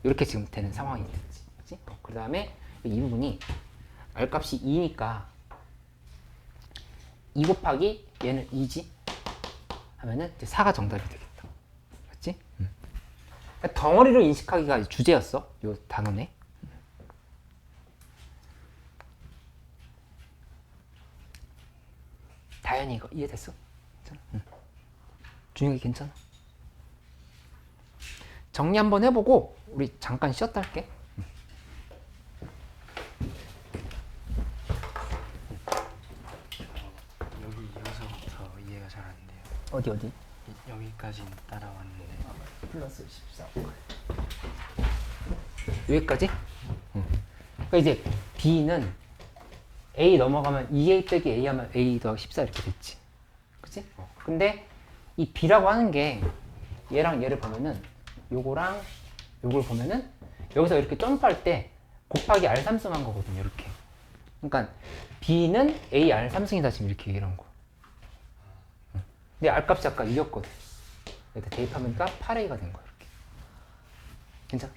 이렇게 지금 되는 상황이 됐지. 그치? 그 다음에 이 부분이 R 값이 2니까 2 곱하기 얘는 2지 하면은 이제 4가 정답이 되겠다. 맞지? 그러니까 덩어리로 인식하기가 주제였어. 요 단원에. 다현이 이거 이해됐어? 괜찮아? 준혁이 괜찮아? 정리 한번 해보고 우리 잠깐 쉬었다 할게.
여기 이어서부터 이해가 잘 안 돼요.
어디?
여기까지는 따라왔는데
플러스 14 여기까지? 그러니까 이제 B는 A 넘어가면 2A 빼기 A 하면 A 더하기 14 이렇게 됐지. 그치? 근데 이 B라고 하는 게 얘랑 얘를 보면은 요거랑 요걸 보면은 여기서 이렇게 점프할 때 곱하기 R 3승 한 거거든요. 이렇게. 그러니까 B는 A R 3승이다 지금 이렇게 얘기를 한 거. 근데 R 값이 아까 2였거든. 여기다 대입하면 8A가 된 거야. 이렇게. 괜찮아?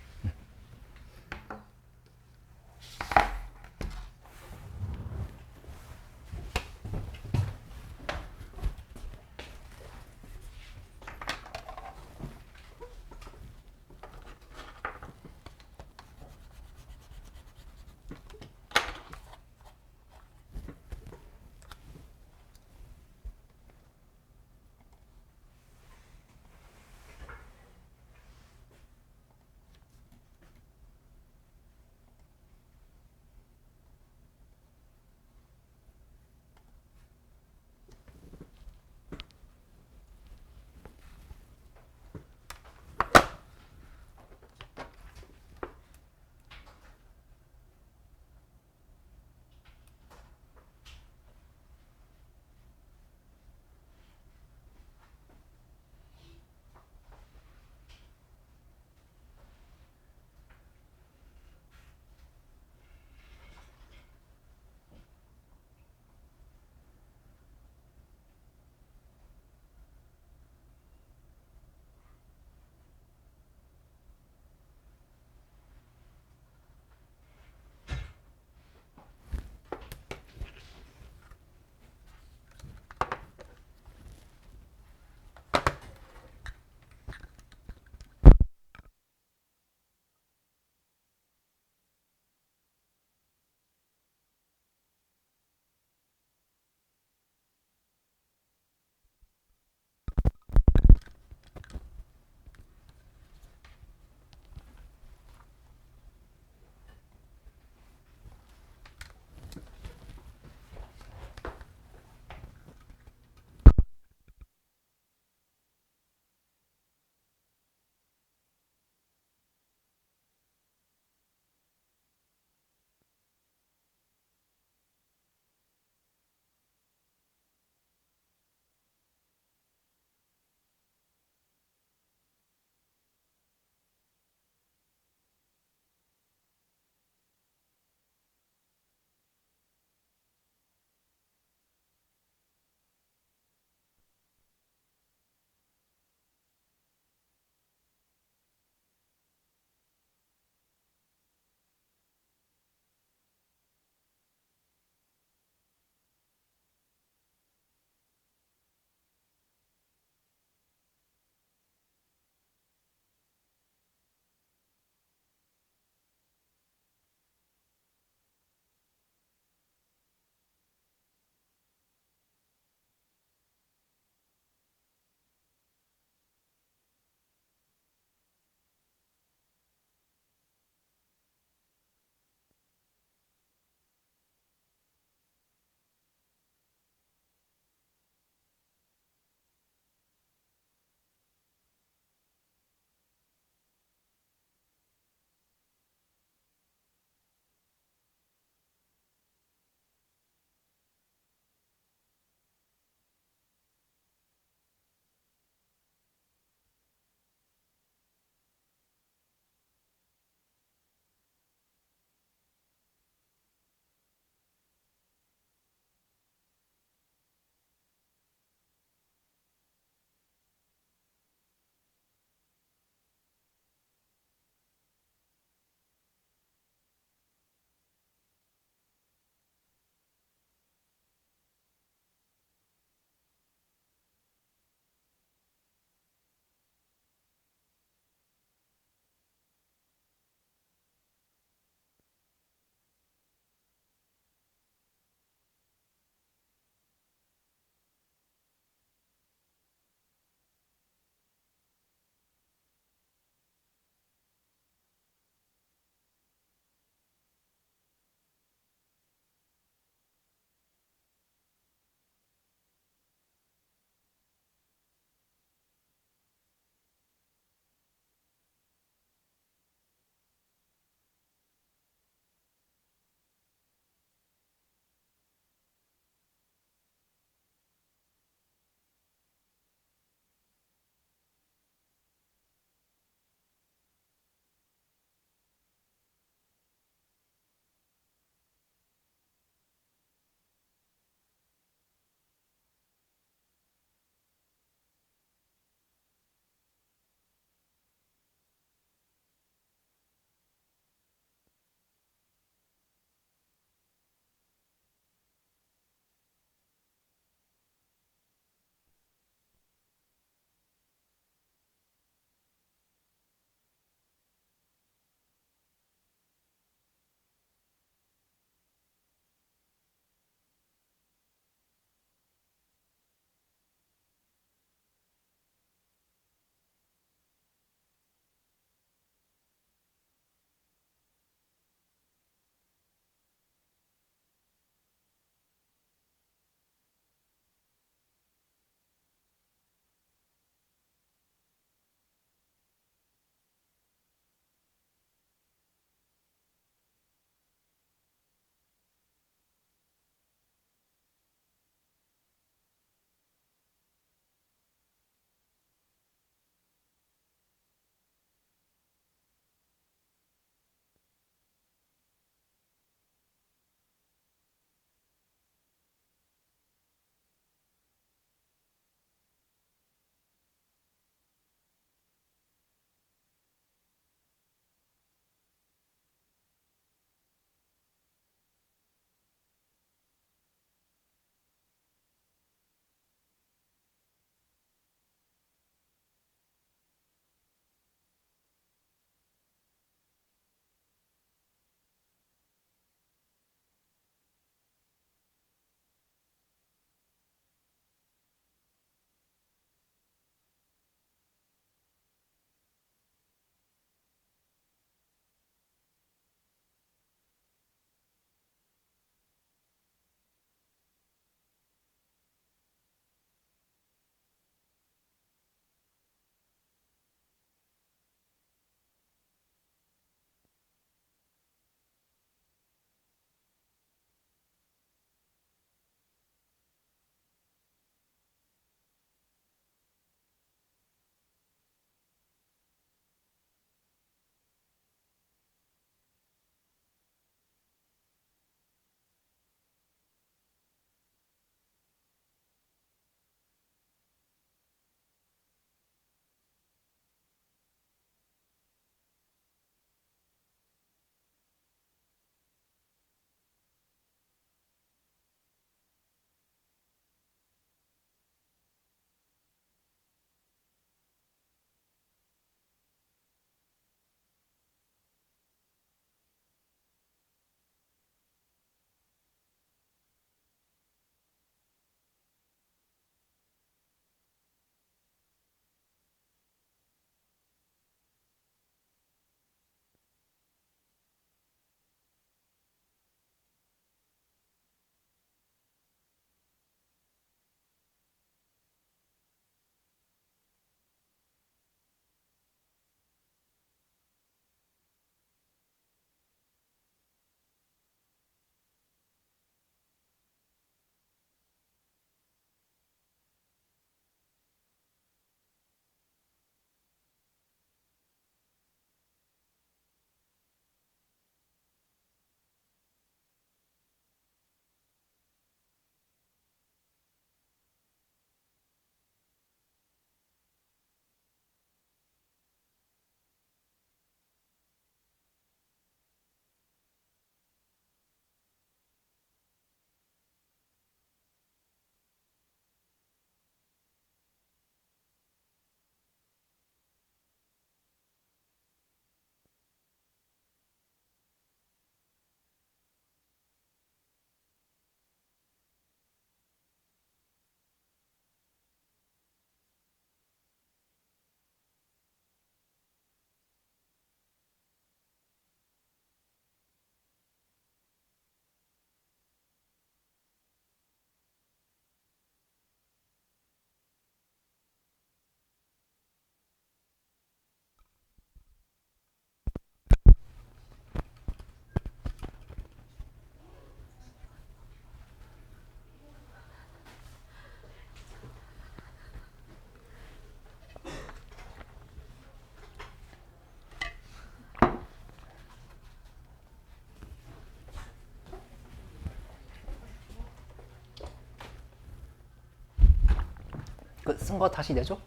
그 쓴 거 다시 내줘?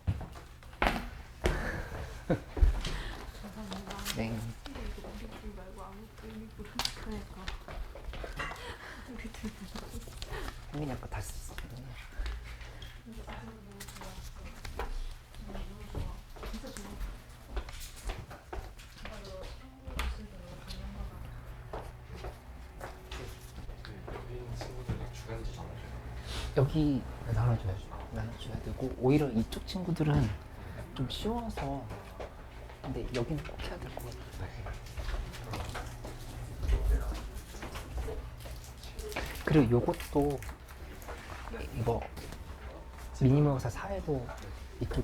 네. 혜민이 아까 다시 썼어. 여기 나눠줘야죠. 나눠줘야 되고 오히려 이쪽 친구들은 좀 쉬워서 근데 여기는 꼭 해야 될 것 같아. 그리고 요것도 이거 미니모사 4에도 이쪽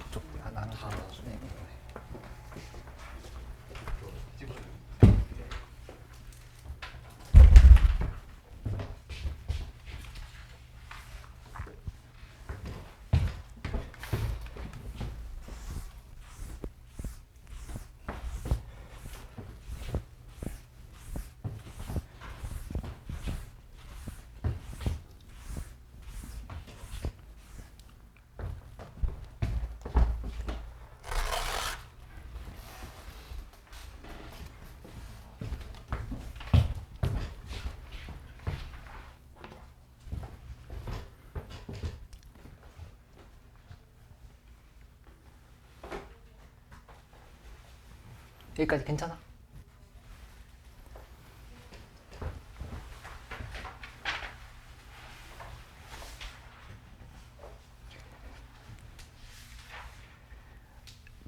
나눠줘야죠. 네. 여기까지 괜찮아?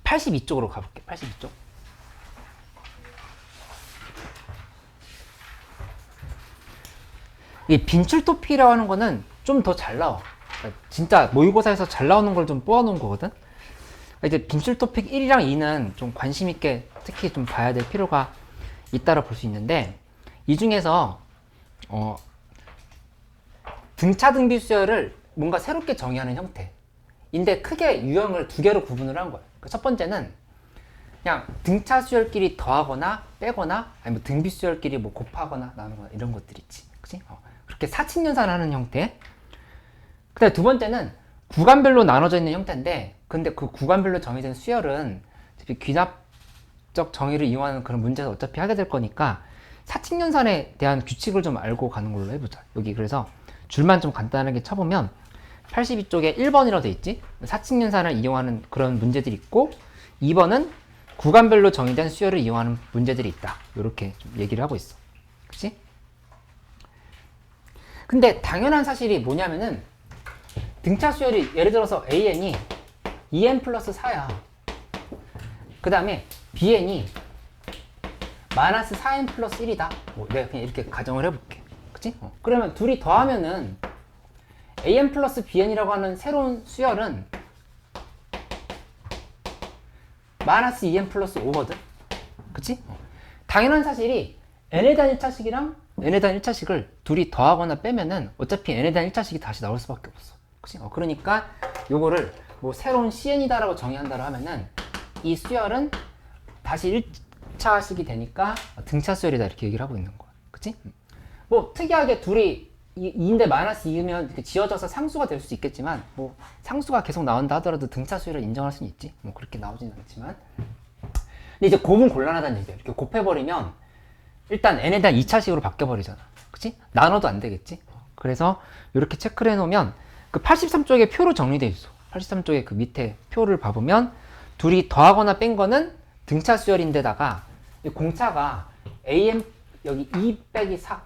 (82쪽으로) 가볼게. 82쪽. 이 빈출도피라고 하는 거는 좀 더 잘 나와. 그러니까 진짜 모의고사에서 잘 나오는 걸 좀 뽑아놓은 거거든. 이제 빈출 토픽 1이랑 2는 좀 관심 있게 특히 좀 봐야 될 필요가 있다고 볼 수 있는데, 이 중에서 등차 등비 수열을 뭔가 새롭게 정의하는 형태인데 크게 유형을 두 개로 구분을 한 거야. 첫 번째는 그냥 등차 수열끼리 더하거나 빼거나 아니면 등비 수열끼리 뭐 곱하거나 나누거나 이런 것들 있지, 그치? 그렇게 사칙연산을 하는 형태. 그다음에 두 번째는 구간별로 나눠져 있는 형태인데, 근데 그 구간별로 정해진 수열은 어차피 귀납적 정의를 이용하는 그런 문제를 어차피 하게 될 거니까 사칙연산에 대한 규칙을 좀 알고 가는 걸로 해보자. 여기 그래서 줄만 좀 간단하게 쳐보면 82쪽에 1번이라고 돼 있지? 사칙연산을 이용하는 그런 문제들이 있고, 2번은 구간별로 정의된 수열을 이용하는 문제들이 있다. 이렇게 좀 얘기를 하고 있어. 그치? 근데 당연한 사실이 뭐냐면은 등차 수열이 예를 들어서 AN이 2n 플러스 4야. 그 다음에 BN이 마이너스 4n 플러스 1이다. 뭐 내가 그냥 이렇게 가정을 해볼게. 그치? 그러면 둘이 더하면은 AN 플러스 BN이라고 하는 새로운 수열은 마이너스 2n 플러스 5거든. 그치? 당연한 사실이 n에 대한 1차식이랑 n에 대한 1차식을 둘이 더하거나 빼면은 어차피 n에 대한 1차식이 다시 나올 수밖에 없어. 그치? 그러니까 요거를 뭐 새로운 CN이다라고 정의한다고 하면은 이 수열은 다시 1차식이 되니까 등차 수열이다 이렇게 얘기를 하고 있는 거야. 그치? 뭐 특이하게 둘이 2인데 마이너스 2면 이렇게 지어져서 상수가 될 수 있겠지만, 뭐 상수가 계속 나온다 하더라도 등차 수열을 인정할 수는 있지. 뭐 그렇게 나오진 않지만. 근데 이제 곱은 곤란하다는 얘기야. 이렇게 곱해버리면 일단 n에 대한 2차식으로 바뀌어버리잖아. 그치? 나눠도 안 되겠지? 그래서 이렇게 체크를 해놓으면 그 83쪽에 표로 정리되어 있어. 83쪽에 그 밑에 표를 봐보면 둘이 더하거나 뺀 거는 등차 수열인데다가 이 공차가 AM 여기 2 빼기 4.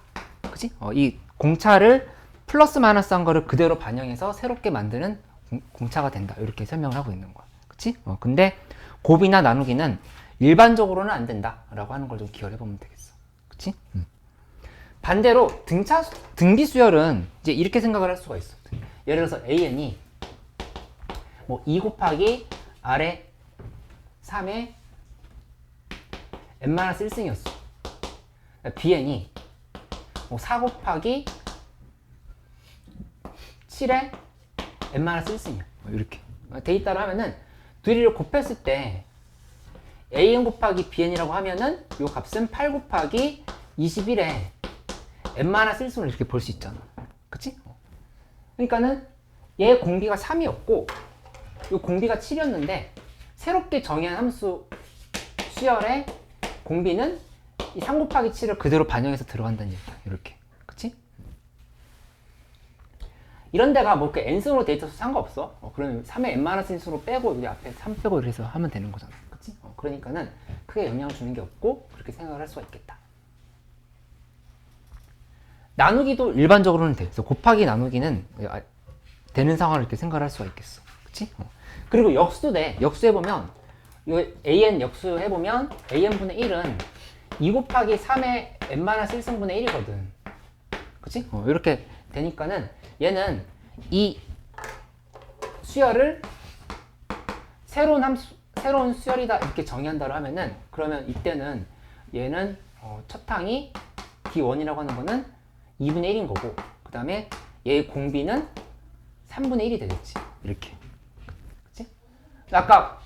그치? 이 공차를 플러스 마이너스 한 거를 그대로 반영해서 새롭게 만드는 공차가 된다. 이렇게 설명을 하고 있는 거야. 그치? 근데 곱이나 나누기는 일반적으로는 안 된다. 라고 하는 걸 좀 기억해 보면 되겠어. 그치? 반대로 등비 수열은 이제 이렇게 생각을 할 수가 있어. 예를 들어서 AN이 뭐 2 곱하기 R에 3에 n-1승이었어. BN이 뭐 4 곱하기 7에 n-1승이야. 이렇게 돼 있다고 하면은 둘이를 곱했을 때 AN 곱하기 BN이라고 하면은 요 값은 8 곱하기 21에 n-1승을 이렇게 볼 수 있잖아. 그치? 그러니까는 얘 공비가 3이었고 이 공비가 7이었는데 새롭게 정의한 함수 수열의 공비는 이 3 곱하기 7을 그대로 반영해서 들어간다는 얘기야. 이렇게. 그치? 이런 데가 뭐 이렇게 n승으로 돼 있어서 상관없어. 그러면 3의 n-1수로 빼고 여기 앞에 3 빼고 이래서 하면 되는 거잖아. 그치? 그러니까는 크게 영향을 주는 게 없고 그렇게 생각을 할 수가 있겠다. 나누기도 일반적으로는 돼. 그래서 곱하기 나누기는 되는 상황을 이렇게 생각을 할 수가 있겠어. 그치? 그리고 역수도 돼. 역수 해보면 이 an 역수 해보면 an분의 1은 2 곱하기 3의 n-1승분의 1이거든. 그치? 이렇게 되니까는 얘는 이 수열을 새로운 수열이다 이렇게 정의한다고 하면은 그러면 이때는 얘는 첫 항이 d1이라고 하는 거는 2분의 1인 거고 그 다음에 얘의 공비는 3분의 1이 되겠지. 이렇게. 그치? 아까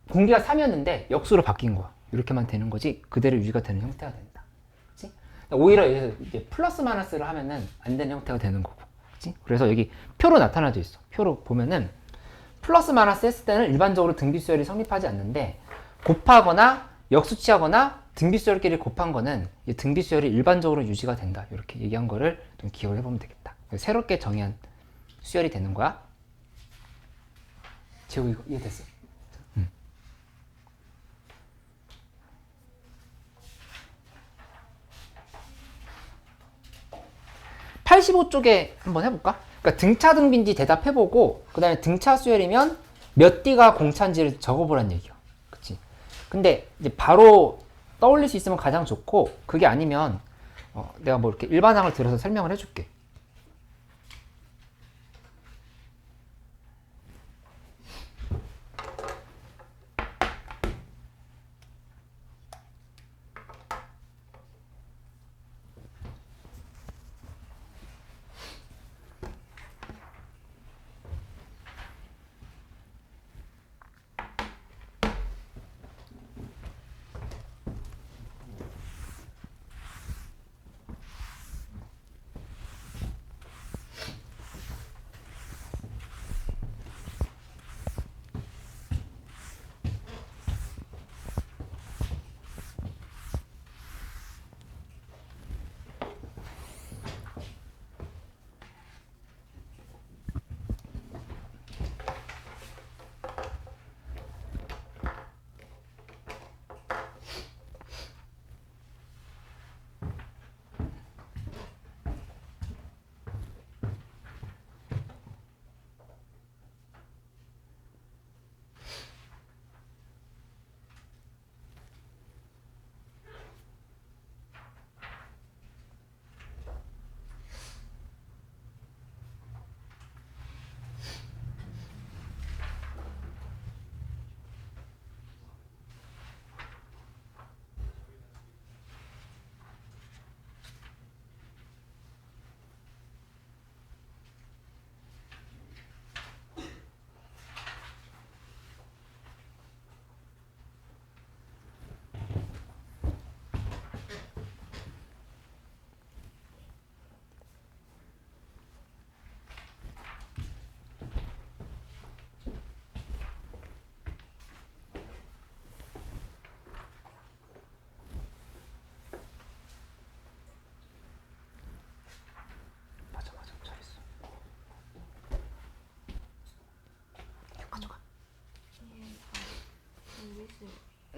공비가 3이었는데 역수로 바뀐 거야. 이렇게만 되는 거지 그대로 유지가 되는 형태가 된다. 그치? 오히려 이제 플러스 마이너스를 하면은 안 되는 형태가 되는 거고. 그치? 그래서 여기 표로 나타나져 있어. 표로 보면은 플러스 마이너스 했을 때는 일반적으로 등비수열이 성립하지 않는데 곱하거나 역수치하거나 등비수열끼리 곱한 거는 이 등비수열이 일반적으로 유지가 된다. 이렇게 얘기한 거를 좀 기억을 해보면 되겠다. 새롭게 정의한 수열이 되는 거야. 지금 이거 이해됐어? 85쪽에 한번 해볼까? 그러니까 등차 등비인지 대답해보고 그 다음에 등차 수열이면 몇 D가 공차인지를 적어보란 얘기야. 그치? 근데 이제 바로 떠올릴 수 있으면 가장 좋고 그게 아니면 내가 뭐 이렇게 일반항을 들어서 설명을 해줄게.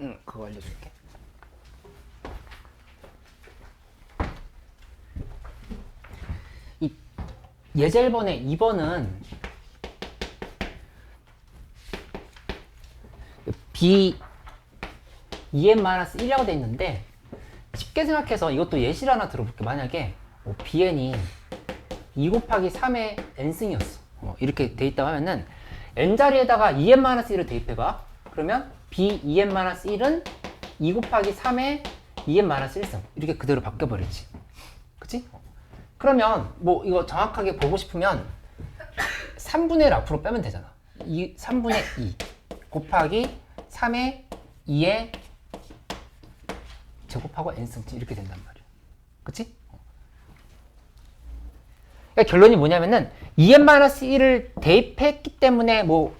응, 그거 알려줄게. 이 예제 1번에 2번은 b 2n-1이라고 돼 있는데 쉽게 생각해서 이것도 예시를 하나 들어볼게. 만약에 bn이 2 곱하기 3의 n승이었어. 이렇게 돼 있다고 하면은 n자리에다가 2n-1을 대입해봐. 그러면 b 2n-1은 2 곱하기 3의 2n-1승 이렇게 그대로 바뀌어버리지. 그치? 그러면 뭐 이거 정확하게 보고 싶으면 3분의 1 앞으로 빼면 되잖아. 3분의 2 곱하기 3의 2의 제곱하고 n승 이렇게 된단 말이야. 그치? 그러니까 결론이 뭐냐면은 2n-1을 대입했기 때문에 뭐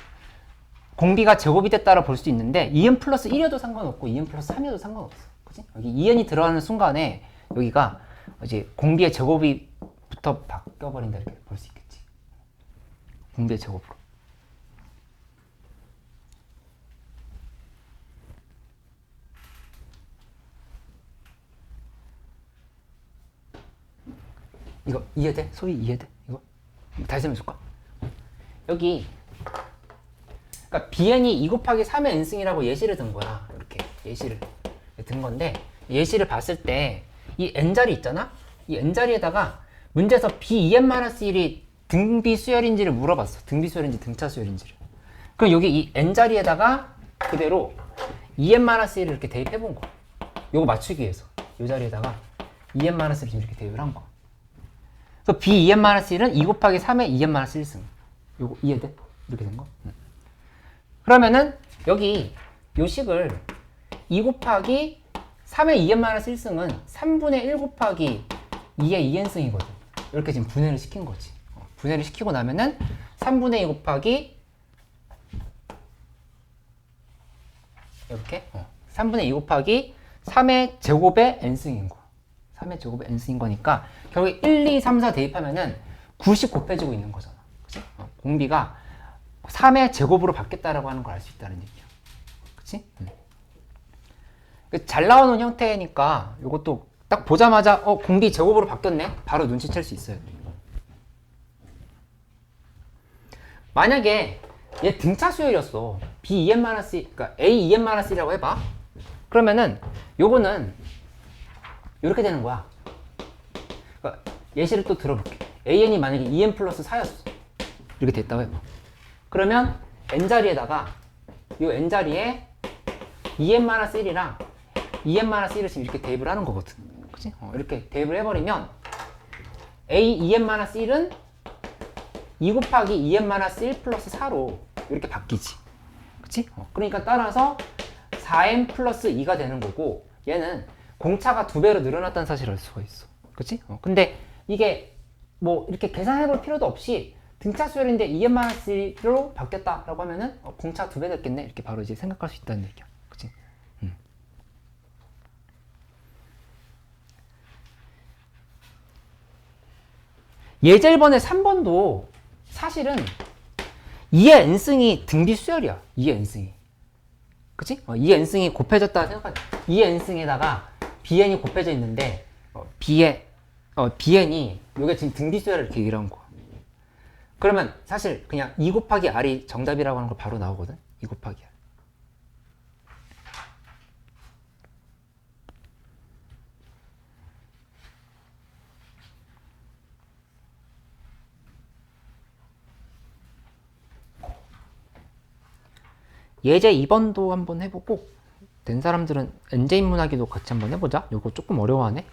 공비가 제곱이 됐다고 볼 수 있는데 2n 플러스 1이어도 상관없고 2n 플러스 3이어도 상관없어. 그치? 여기 2n이 들어가는 순간에 여기가 이제 공비의 제곱이부터 바뀌어버린다 이렇게 볼 수 있겠지. 공비의 제곱으로. 이거 이해돼? 소위 이해돼? 이거 다시 설명해줄까? 여기 그러니까 bn이 2 곱하기 3의 n승이라고 예시를 든 거야. 이렇게 예시를 든 건데 예시를 봤을 때 이 n자리 있잖아? 이 n자리에다가 문제에서 b2n-1이 등비 수열인지를 물어봤어. 등비 수열인지 등차 수열인지를. 그럼 여기 이 n자리에다가 그대로 2n-1을 이렇게 대입해 본 거야. 요거 맞추기 위해서 이 자리에다가 2n-1을 이렇게 대입을 한 거야. 그래서 b2n-1은 2 곱하기 3의 2n-1승. 요거 이해돼? 이렇게 된 거? 그러면은 여기 요 식을 2 곱하기 3의 2n-1승은 3분의 1 곱하기 2의 2n승이거든. 이렇게 지금 분해를 시킨 거지. 분해를 시키고 나면은 3분의 2 곱하기 이렇게 3분의 2 곱하기 3의 제곱의 n승인 거. 3의 제곱의 n승인 거니까 결국 1, 2, 3, 4 대입하면은 90 곱해지고 있는 거잖아. 그치? 공비가 3의 제곱으로 바뀌었다라고 하는 걸 알 수 있다는 얘기야. 그치? 잘 나오는 형태니까 이것도 딱 보자마자 공비 제곱으로 바뀌었네? 바로 눈치챌 수 있어요. 만약에 얘 등차 수열이었어. B2n-1, 그러니까 A2n-1이라고 해봐. 그러면은 요거는 이렇게 되는 거야. 그러니까 예시를 또 들어볼게. AN이 만약에 2n 플러스 4였어. 이렇게 됐다고 해봐. 그러면 n자리에다가 요 n자리에 2n-1이랑 2n-1을 지금 이렇게 대입을 하는 거거든. 그치? 이렇게 대입을 해버리면 A 2n-1은 2 곱하기 2n-1 플러스 4로 이렇게 바뀌지. 그치? 그러니까 따라서 4n 플러스 2가 되는 거고 얘는 공차가 2배로 늘어났다는 사실을 알 수가 있어. 그치? 근데 이게 뭐 이렇게 계산해 볼 필요도 없이 등차 수열인데 2n-1로 바뀌었다라고 하면은 공차 2배 됐겠네. 이렇게 바로 이제 생각할 수 있다는 얘기야. 그치? 예제 1번에 3번도 사실은 2의 n승이 등비 수열이야. 2의 n승이. 그치? 2의 n승이 곱해졌다 생각하자. 2의 n승에다가 bn이 곱해져 있는데 bn이 요게 지금 등비 수열을 이렇게 얘기를 한 거야. 그러면 사실 그냥 2 곱하기 r이 정답이라고 하는 거 바로 나오거든. 2 곱하기 r. 예제 2번도 한번 해보고 된 사람들은 NJ문학기도 같이 한번 해보자. 이거 조금 어려워하네.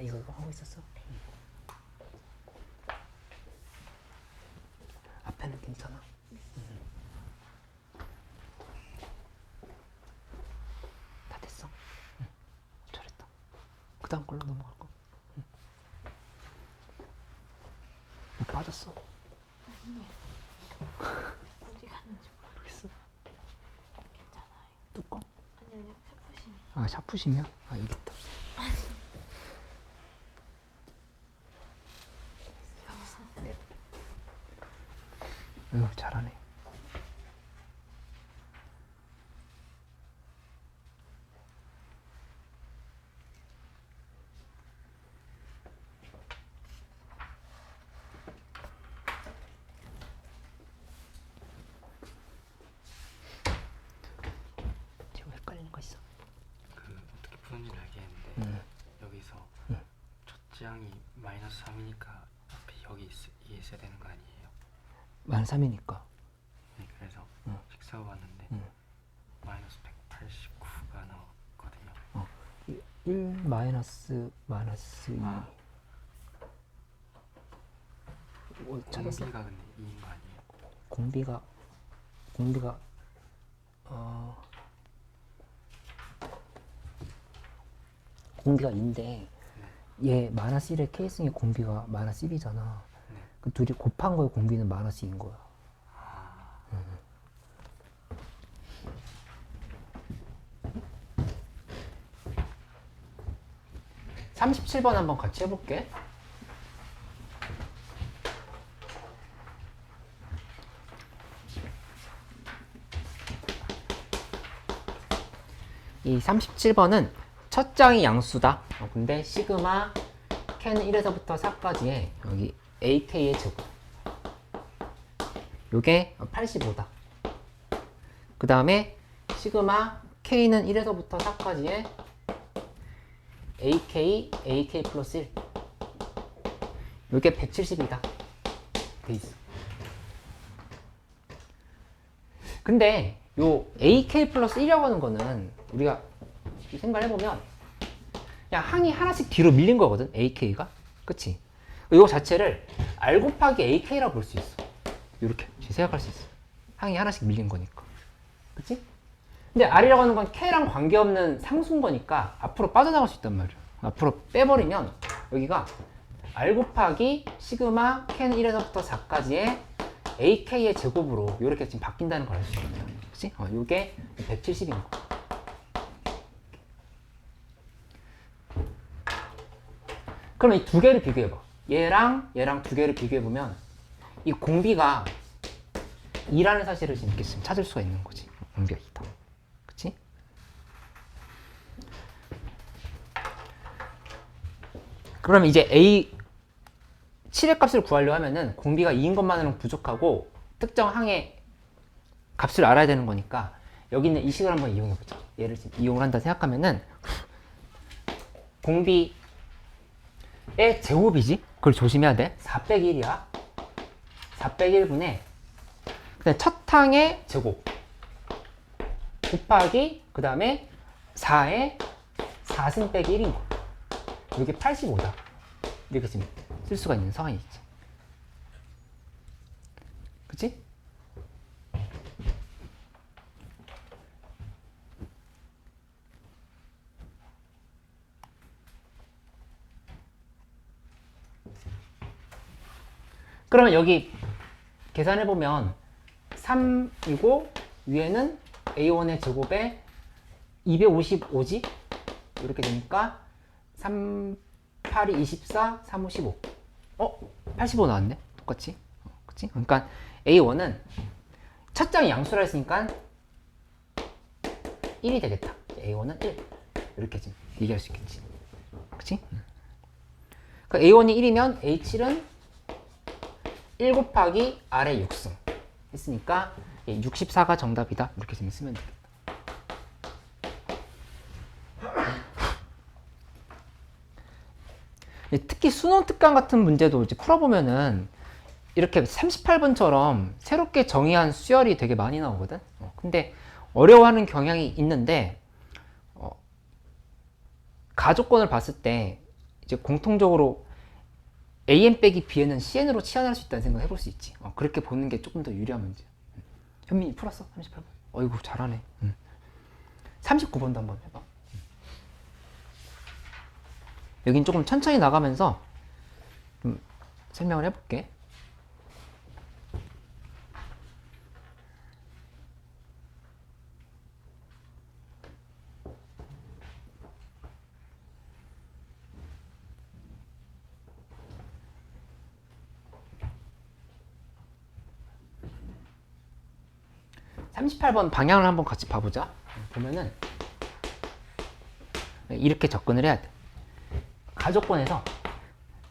이거 하고 있었어? 앞에는 괜찮아? 다 됐어? 잘했다. 그 다음 걸로 넘어갈 거. 빠졌어?
어디 갔는지
모르겠어.
괜찮아요.
뚜껑?
아니요, 샤프심이.
아, 샤프심이야? 아, 여기 있다. 잘하네. 지금 헷갈리는 거 있어?
그 어떻게 푸는지 알겠는데 여기서 첫 지항이 마이너스 3이니까 앞에 이게 있어야 되는 거 아니에요?
만 3이니까.
네, 그래서 식사해 봤는데 마이너스 189가 나왔거든요.
1 마이너스 2. 뭐 찾았어?
공비가 근데 2인 거 아니에요?
공비가 공비가 2인데 얘 마이너스 1의 K승의 공비가 마이너스 1이잖아.
네.
그 둘이 곱한 거의 공비는 마이너스 2인 거야. 37번 한번 같이 해볼게. 이 37번은 첫 장이 양수다. 근데 시그마 K는 1에서부터 4까지의 여기 AK의 제곱. 요게 85다. 그 다음에 시그마 K는 1에서부터 4까지의 AK 플러스 1. 요게 170이다. 돼 있어. 근데 요 AK 플러스 1이라고 하는 거는 우리가 생각을 해보면 그냥 항이 하나씩 뒤로 밀린 거거든. AK가. 그치? 이거 자체를 R 곱하기 AK라고 볼 수 있어. 이렇게 생각할 수 있어. 항이 하나씩 밀린 거니까. 그치? 근데 R이라고 하는 건 K랑 관계없는 상수인 거니까 앞으로 빠져나갈 수 있단 말이야. 앞으로 빼버리면 여기가 R 곱하기 시그마 K는 1에서부터 4까지의 AK의 제곱으로 이렇게 지금 바뀐다는 걸 알 수 있거든. 그치? 요게 170인 거. 그럼 이 두 개를 비교해봐. 얘랑 두 개를 비교해보면 이 공비가 2라는 사실을 지금 이렇게 찾을 수가 있는 거지. 공비가 2다. 그치? 그러면 이제 A 7의 값을 구하려고 하면은 공비가 2인 것만으로는 부족하고 특정 항의 값을 알아야 되는 거니까 여기 있는 이 식을 한번 이용해보자. 얘를 지금 이용을 한다 생각하면은 공비의 제곱이지? 그걸 조심해야 돼. 4 빼기 1이야. 4 빼기 1분의 첫 항의 제곱 곱하기 그 다음에 4의 4승 빼기 1인 거. 이게 85다. 이렇게 지금 쓸 수가 있는 상황이 있지. 그치? 그러면 여기 계산해보면 3이고 위에는 A1의 제곱에 255지? 이렇게 되니까 3, 8이 24, 3, 5, 15. 85 나왔네? 똑같이. 그치? 그러니까 A1은 첫 장이 양수라 했으니까 1이 되겠다. A1은 1. 이렇게 지금 얘기할 수 있겠지. 그치? 그러니까 A1이 1이면 A7은 1 곱하기 R의 6승 했으니까 64가 정답이다. 이렇게 지금 쓰면 되겠다. 특히 수능 특강 같은 문제도 이제 풀어보면은 이렇게 38번처럼 새롭게 정의한 수열이 되게 많이 나오거든. 근데 어려워하는 경향이 있는데 가조건을 봤을 때 이제 공통적으로 AN 빼기 B에는 CN으로 치환할 수 있다는 생각을 해볼 수 있지. 그렇게 보는 게 조금 더 유리한 문제. 현민이 풀었어? 38번. 어이구 잘하네. 39번도 한번 해봐. 여긴 조금 천천히 나가면서 좀 설명을 해볼게. 삼십팔 번 방향을 한번 같이 봐보자. 보면은 이렇게 접근을 해야 돼. 가족권에서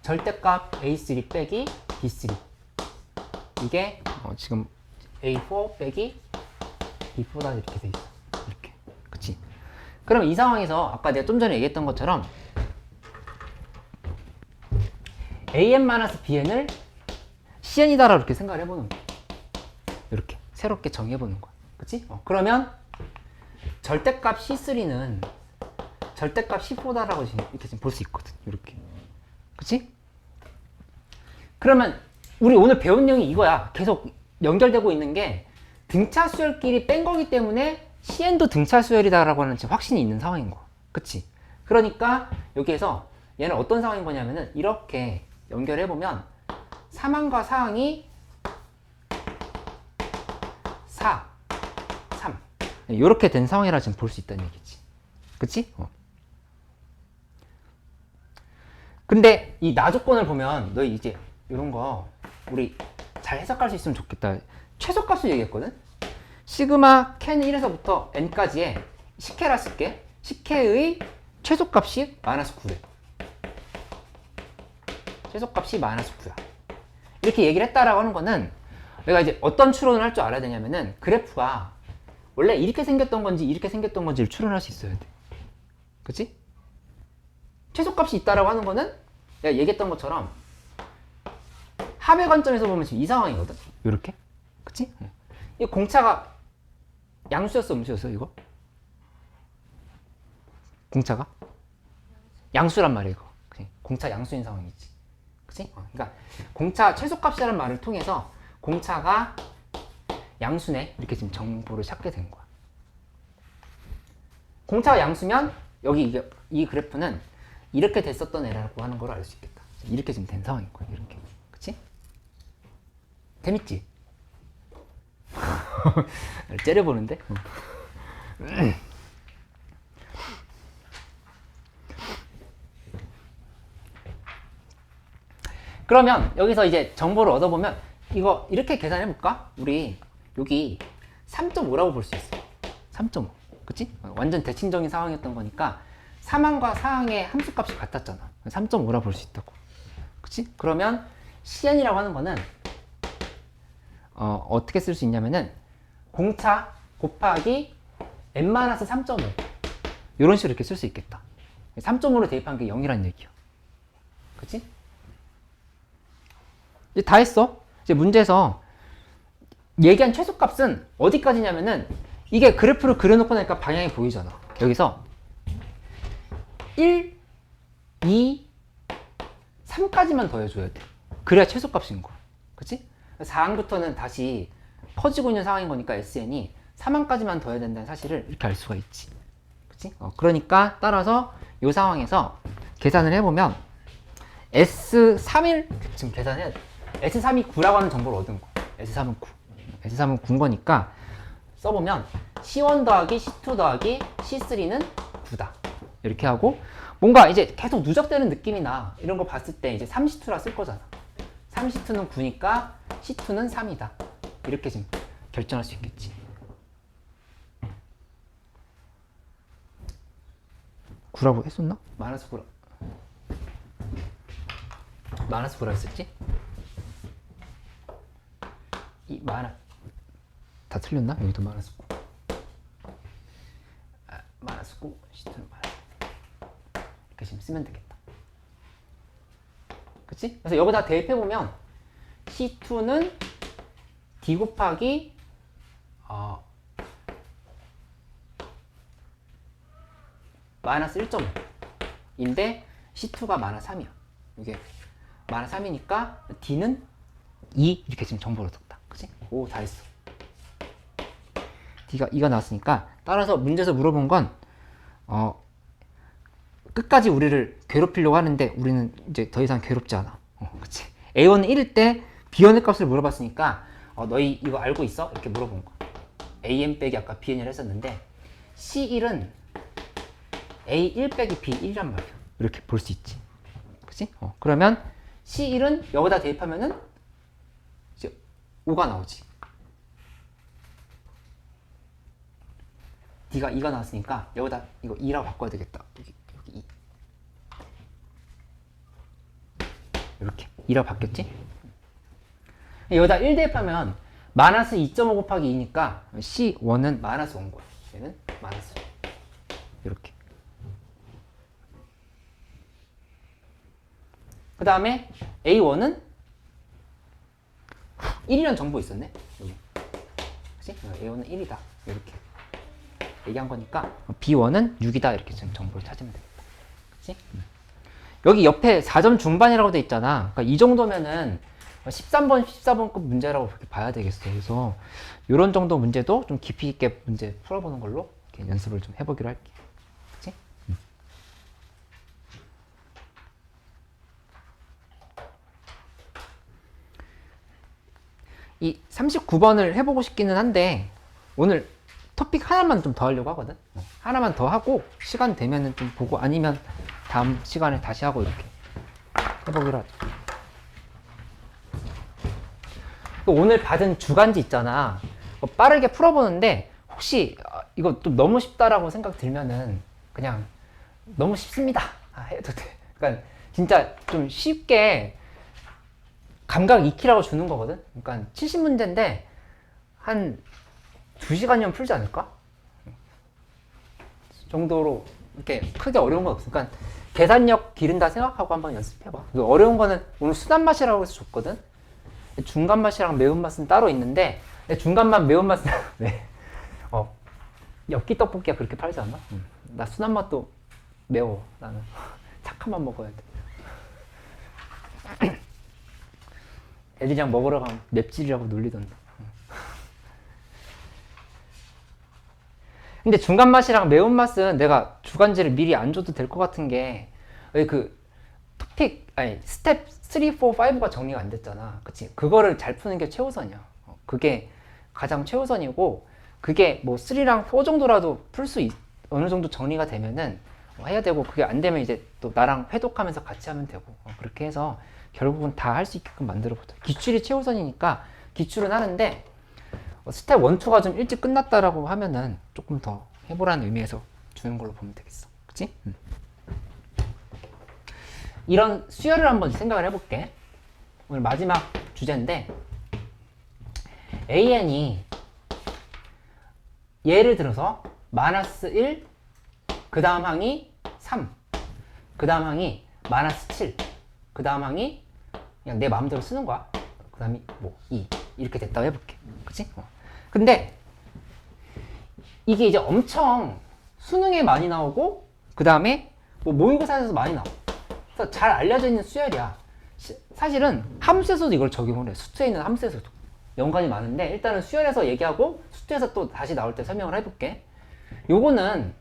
절대값 A3 빼기 B3 이게 지금 A4 빼기 B4다 이렇게 돼 있어. 이렇게. 그치? 그럼 이 상황에서 아까 내가 좀 전에 얘기했던 것처럼 AN-BN을 CN이다라고 이렇게 생각을 해보는 거야. 이렇게 새롭게 정해보는 거야. 그치? 그러면 절대값 C3는 절대값 C4다라고 이렇게 지금 볼 수 있거든. 이렇게. 그치? 그러면 우리 오늘 배운 내용이 이거야. 계속 연결되고 있는 게 등차 수열끼리 뺀 거기 때문에 CN도 등차 수열이다라고 하는 확신이 있는 상황인 거야. 그치? 그러니까 여기에서 얘는 어떤 상황인 거냐면은 이렇게 연결해보면 3항과 4항이 4, 3 이렇게 된 상황이라 지금 볼 수 있다는 얘기지. 그치? 근데 이 나조건을 보면 너 이제 이런 거 우리 잘 해석할 수 있으면 좋겠다. 최소값을 얘기했거든? 시그마 캔 1에서부터 n까지의 식혜라 쓸게. 식혜의 최소값이 마이너스 9래. 최소값이 마이너스 9야. 이렇게 얘기를 했다라고 하는 거는 내가 이제 어떤 추론을 할 줄 알아야 되냐면은 그래프가 원래 이렇게 생겼던 건지 이렇게 생겼던 건지를 추론할 수 있어야 돼. 그치? 최소값이 있다라고 하는 거는 내가 얘기했던 것처럼 합의 관점에서 보면 지금 이 상황이거든? 요렇게? 그치? 이 공차가 양수였어, 음수였어, 이거? 공차가? 양수란 말이야, 이거. 그치? 공차 양수인 상황이지. 그치? 그러니까 공차 최소값이라는 말을 통해서 공차가 양수네 이렇게 지금 정보를 찾게 된 거야. 공차가 양수면 여기 이 그래프는 이렇게 됐었던 애라고 하는 걸 알 수 있겠다. 이렇게 지금 된 상황인 거야. 이렇게. 그치? 재밌지? 째려보는데? 그러면 여기서 이제 정보를 얻어보면 이거 이렇게 계산해볼까? 우리 여기 3.5라고 볼 수 있어. 3.5. 그치? 완전 대칭적인 상황이었던 거니까 3항과 4항의 함수값이 같았잖아. 3.5라 볼 수 있다고. 그치? 그러면 CN이라고 하는 거는 어떻게 쓸 수 있냐면은 공차 곱하기 n-3.5 이런 식으로 이렇게 쓸 수 있겠다. 3.5를 대입한 게 0이란 얘기야. 그치? 이제 다 했어. 이제 문제에서 얘기한 최소값은 어디까지냐면은 이게 그래프를 그려놓고 나니까 방향이 보이잖아. 여기서 1, 2, 3까지만 더해줘야 돼. 그래야 최소값인 거야. 그치? 4항부터는 다시 퍼지고 있는 상황인 거니까 SN이 3항까지만 더해야 된다는 사실을 이렇게 알 수가 있지. 그치? 그러니까 따라서 이 상황에서 계산을 해보면 S3일 지금 계산해야 돼. S3이 9라고 하는 정보를 얻은 거. S3은 9. S3은 9인 거니까 써보면 C1 더하기 C2 더하기 C3는 9다. 이렇게 하고 뭔가 이제 계속 누적되는 느낌이 나. 이런 거 봤을 때 이제 3C2라 쓸 거잖아. 3C2는 9니까 C2는 3이다. 이렇게 지금 결정할 수 있겠지. 9라고 했었나? 마이너스 9라. 마이너스 9라 했었지? 이 마이너스 다 틀렸나? 여기도 마이너스 9. 마이너스 9, C2는 마이너스 9. 이렇게 지금 쓰면 되겠다. 그치? 그래서 여기다 대입해보면 C2는 D 곱하기 마이너스 1.5인데 C2가 마이너스 3이야. 이게 마이너스 3이니까 D는 2 이렇게 지금 정보를 얻었다. 그치? 오, 다 했어. D가 2가 나왔으니까 따라서 문제에서 물어본 건 끝까지 우리를 괴롭히려고 하는데 우리는 이제 더 이상 괴롭지 않아. 그치? A1은 1일 때 B1의 값을 물어봤으니까 너희 이거 알고 있어? 이렇게 물어본 거. AN 빼기 아까 BN을 했었는데 C1은 A1 빼기 B1이란 말이야. 이렇게 볼 수 있지. 그치? 그러면 C1은 여기다 대입하면은 이제 5가 나오지. D가 2가 나왔으니까 여기다 이거 2라고 바꿔야 되겠다. 여기 2. 이렇게 2라고 바뀌었지? 여기다 1 대입하면 마이너스 2.5 곱하기 2니까 C1은 마이너스 5인 거야. 얘는 마이너스 5. 이렇게. 그 다음에 A1은 1이라는 정보 있었네. 여기. 그치? A1은 1이다. 이렇게 얘기한 거니까 B1은 6이다. 이렇게 지금 정보를 찾으면 되겠다. 그치? 여기 옆에 4점 중반이라고 돼 있잖아. 그러니까 이 정도면은 13번, 14번급 문제라고 그렇게 봐야 되겠어. 그래서 이런 정도 문제도 좀 깊이 있게 문제 풀어보는 걸로 이렇게 연습을 좀 해보기로 할게. 그치? 이 39번을 해보고 싶기는 한데 오늘 토픽 하나만 좀 더 하려고 하거든. 하나만 더 하고 시간 되면은 좀 보고 아니면 다음 시간에 다시 하고 이렇게 해보기로 하죠. 또 오늘 받은 주간지 있잖아. 빠르게 풀어보는데 혹시 이거 좀 너무 쉽다라고 생각 들면은 그냥 너무 쉽습니다 해도 돼. 그러니까 진짜 좀 쉽게 감각 익히라고 주는 거거든. 그러니까 70문제인데 한 2시간이면 풀지 않을까? 정도로 이렇게 크게 어려운 건 없어. 그러니까 계산력 기른다 생각하고 한번 연습해봐. 어려운 거는 오늘 순한 맛이라고 해서 줬거든. 중간 맛이랑 매운 맛은 따로 있는데 중간 맛, 매운 맛은 왜? 엽기 떡볶이가 그렇게 팔지 않나? 나 순한 맛도 매워. 나는 착한 맛 먹어야 돼. 애들이랑 먹으러 가면 맵찔이라고 놀리던데. 근데 중간 맛이랑 매운 맛은 내가 주간지를 미리 안 줘도 될 것 같은 게 그 토픽 아니 스텝 3, 4, 5가 정리가 안 됐잖아. 그치? 그거를 잘 푸는 게 최우선이야. 그게 가장 최우선이고 그게 뭐 3랑 4 정도라도 풀 수 어느 정도 정리가 되면은 해야 되고 그게 안 되면 이제 또 나랑 회독하면서 같이 하면 되고 그렇게 해서 결국은 다 할 수 있게끔 만들어 보자. 기출이 최우선이니까 기출은 하는데 스텝 1, 2가 좀 일찍 끝났다라고 하면은 조금 더 해보라는 의미에서 주는 걸로 보면 되겠어. 그치? 이런 수열을 한번 생각을 해볼게. 오늘 마지막 주제인데 AN이 예를 들어서 마이너스 1, 그 다음 항이 3, 그 다음 항이 마이너스 7, 그 다음 항이 그냥 내 마음대로 쓰는 거야. 그 다음이 뭐 2 이렇게 됐다고 해볼게. 그치? 근데 이게 이제 엄청 수능에 많이 나오고 그 다음에 뭐 모의고사에서 많이 나와. 그래서 잘 알려져 있는 수열이야. 사실은 함수에서도 이걸 적용을 해. 수투에 있는 함수에서도 연관이 많은데 일단은 수열에서 얘기하고 수투에서 또 다시 나올 때 설명을 해볼게. 요거는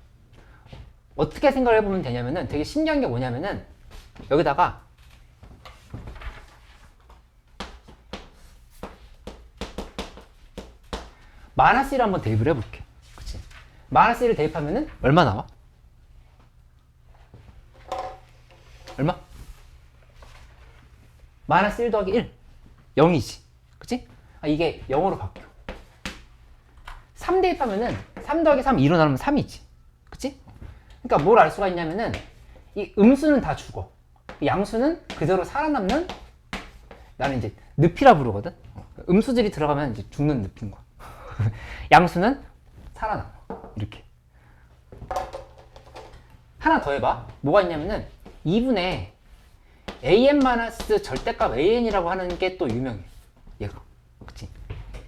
어떻게 생각을 해보면 되냐면은 되게 신기한 게 뭐냐면은 여기다가 마이너스 1을 한번 대입을 해볼게. 그치? 마이너스 1을 대입하면은 얼마 나와? 얼마? 마이너스 1 더하기 1 0이지. 그치? 이게 0으로 바뀌어. 3 대입하면은 3 더하기 3 2로 나누면 3이지. 그치? 그러니까 뭘 알 수가 있냐면은 이 음수는 다 죽어. 양수는 그대로 살아남는 나는 이제 늪이라 부르거든. 음수들이 들어가면 이제 죽는 늪인 거야. 양수는 살아남아. 이렇게. 하나 더 해봐. 뭐가 있냐면은 2분의 an 마이너스 절대값 an이라고 하는 게 또 유명해. 얘가. 그치?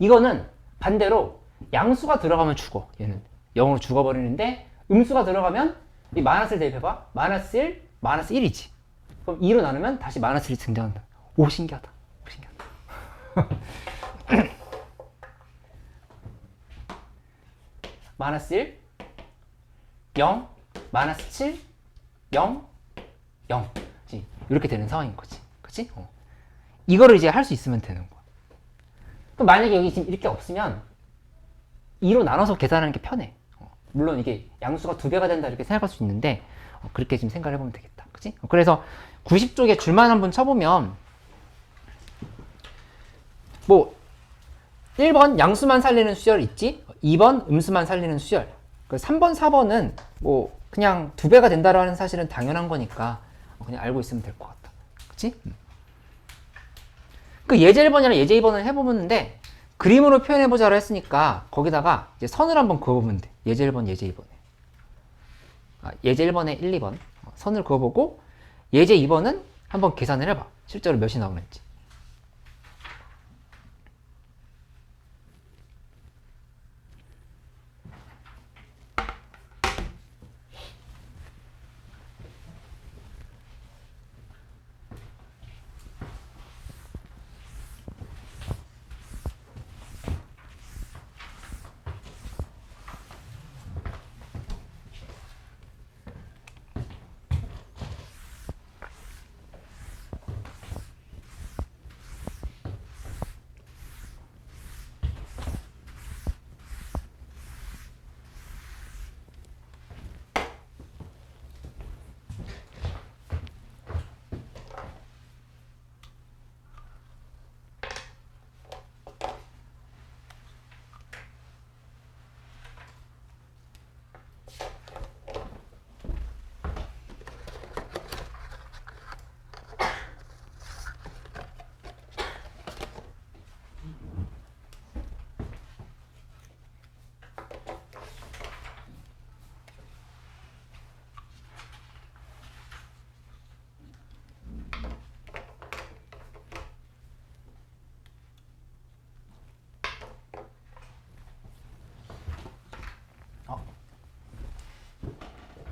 이거는 반대로 양수가 들어가면 죽어. 얘는 0으로 죽어버리는데 음수가 들어가면 이 마이너스를 대입해봐. 마이너스 1, 마이너스 1이지. 그럼 2로 나누면 다시 마이너스 1이 등장한다. 오, 신기하다. 오, 신기하다. 마이너스 1, 0, 마이너스 7, 0, 0. 그치? 이렇게 되는 상황인 거지. 그치? 이거를 이제 할 수 있으면 되는 거야. 그럼 만약에 여기 지금 이렇게 없으면 2로 나눠서 계산하는 게 편해. 물론 이게 양수가 2배가 된다 이렇게 생각할 수 있는데 그렇게 지금 생각을 해보면 되겠다. 그치? 그래서 90쪽에 줄만 한번 쳐보면 뭐 1번 양수만 살리는 수열 있지? 2번 음수만 살리는 수열. 3번, 4번은 뭐 그냥 2배가 된다라는 사실은 당연한 거니까 그냥 알고 있으면 될 것 같다. 그치? 그 예제 1번이랑 예제 2번을 해보는데 그림으로 표현해보자로 했으니까 거기다가 이제 선을 한번 그어보면 돼. 예제 1번, 예제 2번에. 예제 1번에 1, 2번. 선을 그어보고 예제 2번은 한번 계산을 해봐. 실제로 몇이 나오는지.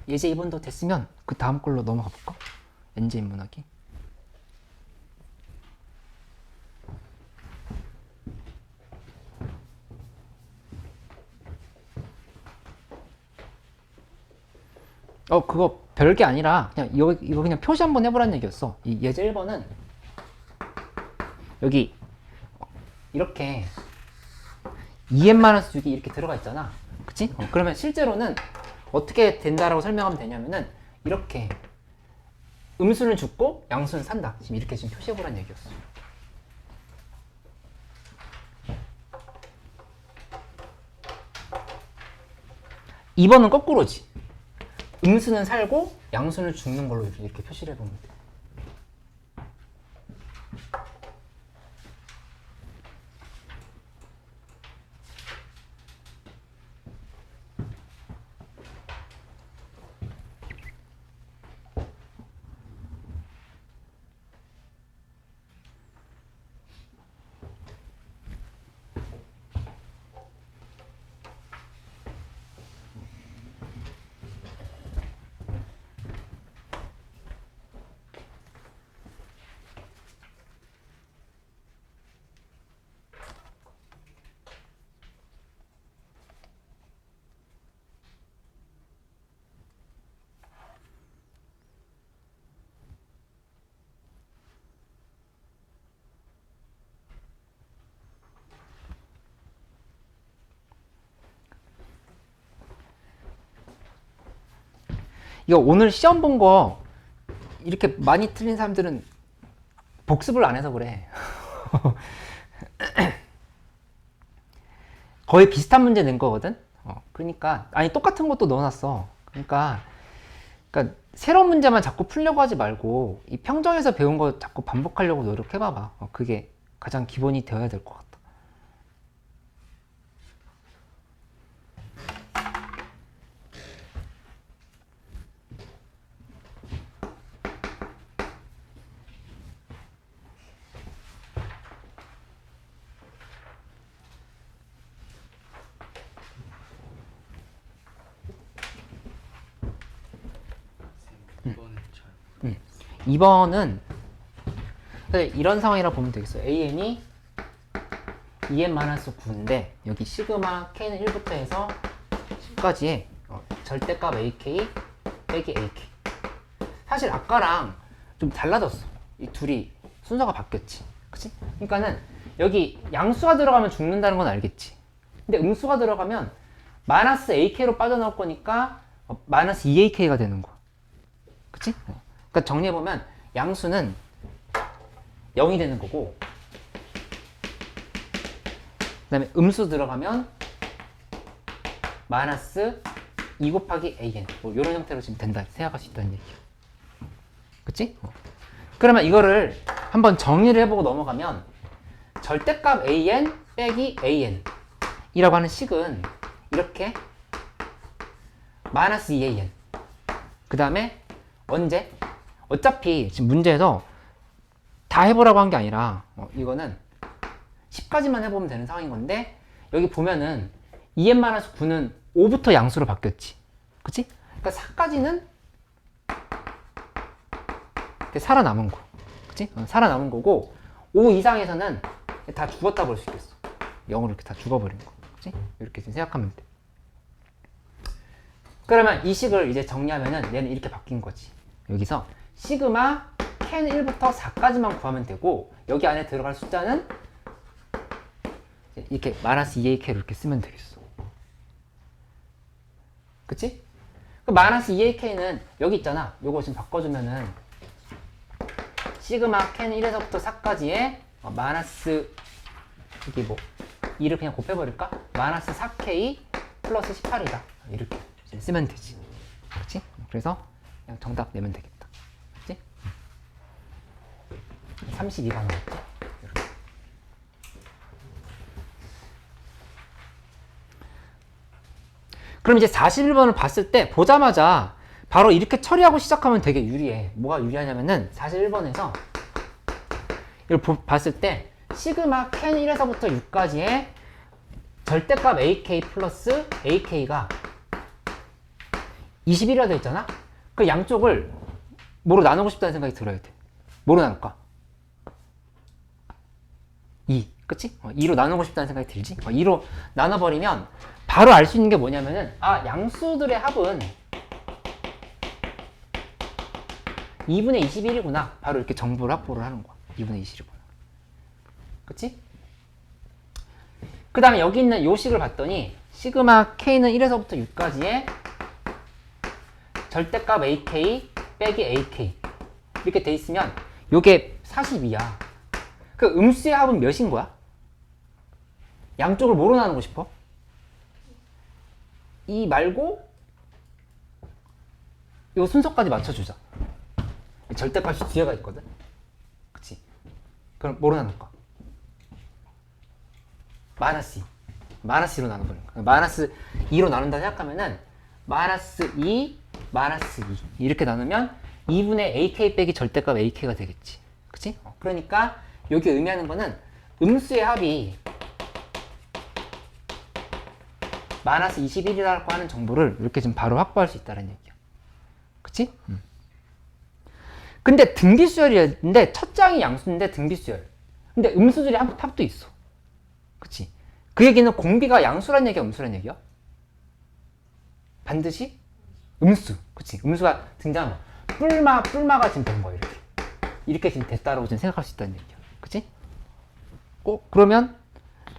예제 2번도 됐으면 그 다음 걸로 넘어가 볼까? NJ 인문학이. 그거 별게 아니라 그냥 이거 그냥 표시 한번 해보라는 얘기였어. 이 예제 1번은 여기 이렇게 2n-6이 이렇게 들어가 있잖아. 그치? 그러면 실제로는 어떻게 된다라고 설명하면 되냐면은 이렇게 음수는 죽고 양수는 산다. 지금 이렇게 지금 표시해보라는 얘기였어. 이번은 거꾸로지. 음수는 살고 양수는 죽는 걸로 이렇게 표시를 해보면 돼. 이거 오늘 시험 본 거 이렇게 많이 틀린 사람들은 복습을 안 해서 그래. 거의 비슷한 문제 낸 거거든. 그러니까 아니 똑같은 것도 넣어놨어. 그러니까 새로운 문제만 자꾸 풀려고 하지 말고 이 평정에서 배운 거 자꾸 반복하려고 노력해봐봐. 그게 가장 기본이 되어야 될 것 같아. 2번은 이런 상황이라 보면 되겠어. AN이 2n-9인데 여기 시그마 k는 1부터 해서 10까지의 절대값 AK 빼기 AK. 사실 아까랑 좀 달라졌어. 이 둘이 순서가 바뀌었지. 그치? 그러니까는 여기 양수가 들어가면 죽는다는 건 알겠지. 근데 음수가 들어가면 마이너스 AK로 빠져나올 거니까 마이너스 2AK가 되는 거야. 그치? 그러니까 정리해보면 양수는 0이 되는 거고, 그 다음에 음수 들어가면 마이너스 2 곱하기 AN 뭐 이런 형태로 지금 된다 생각할 수 있다는 얘기야. 그치? 그러면 이거를 한번 정리를 해보고 넘어가면 절대값 AN 빼기 AN 이라고 하는 식은 이렇게 마이너스 2AN 그 다음에 언제? 어차피 지금 문제에서 다 해보라고 한 게 아니라 이거는 10까지만 해보면 되는 상황인 건데 여기 보면은 2n-9는 5부터 양수로 바뀌었지. 그치? 그러니까 4까지는 살아남은 거. 그치? 살아남은 거고 5 이상에서는 다 죽었다 볼 수 있겠어. 0으로 이렇게 다 죽어버린 거. 그치? 이렇게 생각하면 돼. 그러면 이 식을 이제 정리하면은 얘는 이렇게 바뀐 거지. 여기서 시그마 캔 1부터 4까지만 구하면 되고 여기 안에 들어갈 숫자는 이렇게 마이너스 2AK로 이렇게 쓰면 되겠어. 그치? 그 마이너스 2AK는 여기 있잖아. 요거 지금 바꿔주면은 시그마 캔 1에서부터 4까지의 마이너스 여기 뭐 2를 그냥 곱해버릴까? 마이너스 4K 플러스 18이다. 이렇게 쓰면 되지. 그치? 그래서 그냥 정답 내면 되겠다. 그치? 32가 나왔지? 이렇게. 그럼 이제 41번을 봤을 때 보자마자 바로 이렇게 처리하고 시작하면 되게 유리해. 뭐가 유리하냐면은 41번에서 이걸 봤을 때 시그마 캔 1에서부터 6까지의 절대값 AK 플러스 AK가 21이라 되어 있잖아? 그 양쪽을 뭐로 나누고 싶다는 생각이 들어야 돼. 뭐로 나눌까? 2. 그치? 2로 나누고 싶다는 생각이 들지? 2로 나눠버리면 바로 알 수 있는 게 뭐냐면은 양수들의 합은 2분의 21이구나. 바로 이렇게 정보를 확보를 하는 거야. 2분의 21이구나. 그치? 그 다음에 여기 있는 요 식을 봤더니 시그마 K는 1에서부터 6까지의 절대값 AK 빼기 AK 이렇게 돼 있으면 요게 42야. 그 음수의 합은 몇인 거야? 양쪽을 뭐로 나누고 싶어? 2 말고 요 순서까지 맞춰주자. 절대값이 뒤에가 있거든. 그치? 그럼 뭐로 나눌까? 마이너스 2. 마이너스 2로 나눠버리는 거야. 마이너스 2로 나눈다 생각하면은 마이너스 2, 마이너스 2 이렇게 나누면 2분의 AK 빼기 절대값 AK가 되겠지. 그치? 그러니까 여기 의미하는 거는 음수의 합이 마이너스 21이라고 하는 정보를 이렇게 지금 바로 확보할 수 있다는 얘기야. 그치? 근데 등비수열인데 첫 장이 양수인데 등비수열. 근데 음수들이 합도 있어. 그치? 그 얘기는 공비가 양수란 얘기야, 음수란 얘기야? 반드시 음수. 그치? 음수가 등장하면 뿔마가 지금 된 거야, 이렇게. 이렇게 지금 됐다라고 지금 생각할 수 있다는 얘기야. 그치? 그러면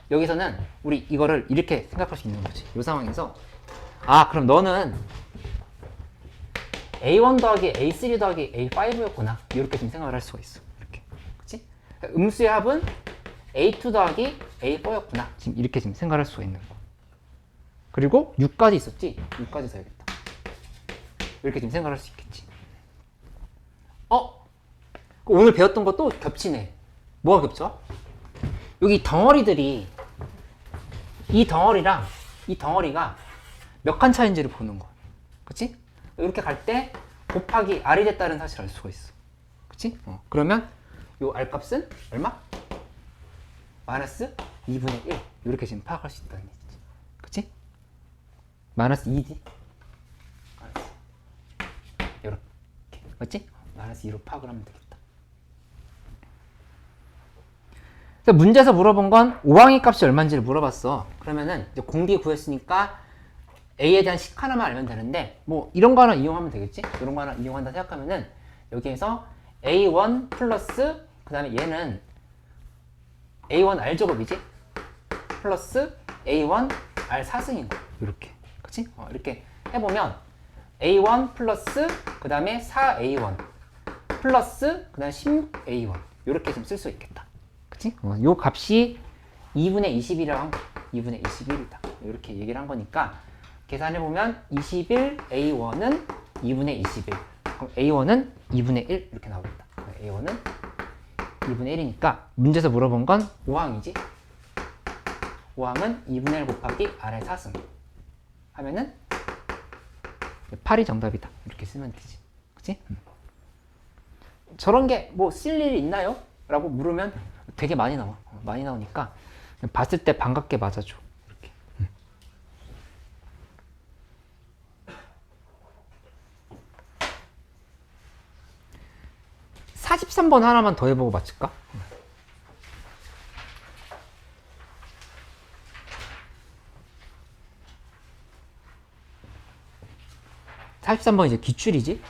여기서는 우리 이거를 이렇게 생각할 수 있는 거지. 이 상황에서 그럼 너는 A1 더하기 A3 더하기 A5였구나. 이렇게 좀 생각을 할 수가 있어. 이렇게. 그치? 음수의 합은 A2 더하기 A4였구나. 지금 이렇게 지금 생각할 수가 있는 거. 그리고 6까지 있었지? 6까지 써야겠다. 이렇게 지금 생각할 수 있겠지. 오늘 배웠던 것도 겹치네. 뭐가 겹쳐? 여기 덩어리들이 이 덩어리랑 이 덩어리가 몇 칸 차이인지를 보는 거야. 그치? 이렇게 갈 때 곱하기 R이 됐다는 사실을 알 수가 있어. 그치? 그러면 요 R 값은 얼마? 마이너스 2분의 1 이렇게 지금 파악할 수 있다는 얘기지. 그치? 마이너스 2D 이렇게. 맞지? 마이너스 2로 파악을 하면 되겠다. 그래서 문제에서 물어본 건 5항의 값이 얼마인지를 물어봤어. 그러면은 이제 공비 구했으니까 A에 대한 식 하나만 알면 되는데 뭐 이런 거 하나 이용하면 되겠지? 이런 거 하나 이용한다 생각하면은 여기에서 A1 플러스 그 다음에 얘는 A1 R제곱이지? 플러스 A1 R 4승인 거야. 이렇게. 그치? 이렇게 해보면 A1 플러스 그 다음에 4A1 플러스 그 다음에 16A1 이렇게 좀 쓸 수 있겠다. 그치? 요 값이 2분의 21이라고 한 거야. 2분의 21이다. 이렇게 얘기를 한 거니까 계산해보면 21A1은 2분의 21 그럼 A1은 2분의 1 이렇게 나오겠다. A1은 2분의 1이니까 문제에서 물어본 건 5항이지? 5항은 2분의 1 곱하기 R의 4승 하면은 8이 정답이다. 이렇게 쓰면 되지. 그치? 저런 게 뭐 쓸 일이 있나요? 라고 물으면 되게 많이 나와. 많이 나오니까 봤을 때 반갑게 맞아줘. 이렇게. 43번 하나만 더 해보고 맞출까? 43번 이제 기출이지?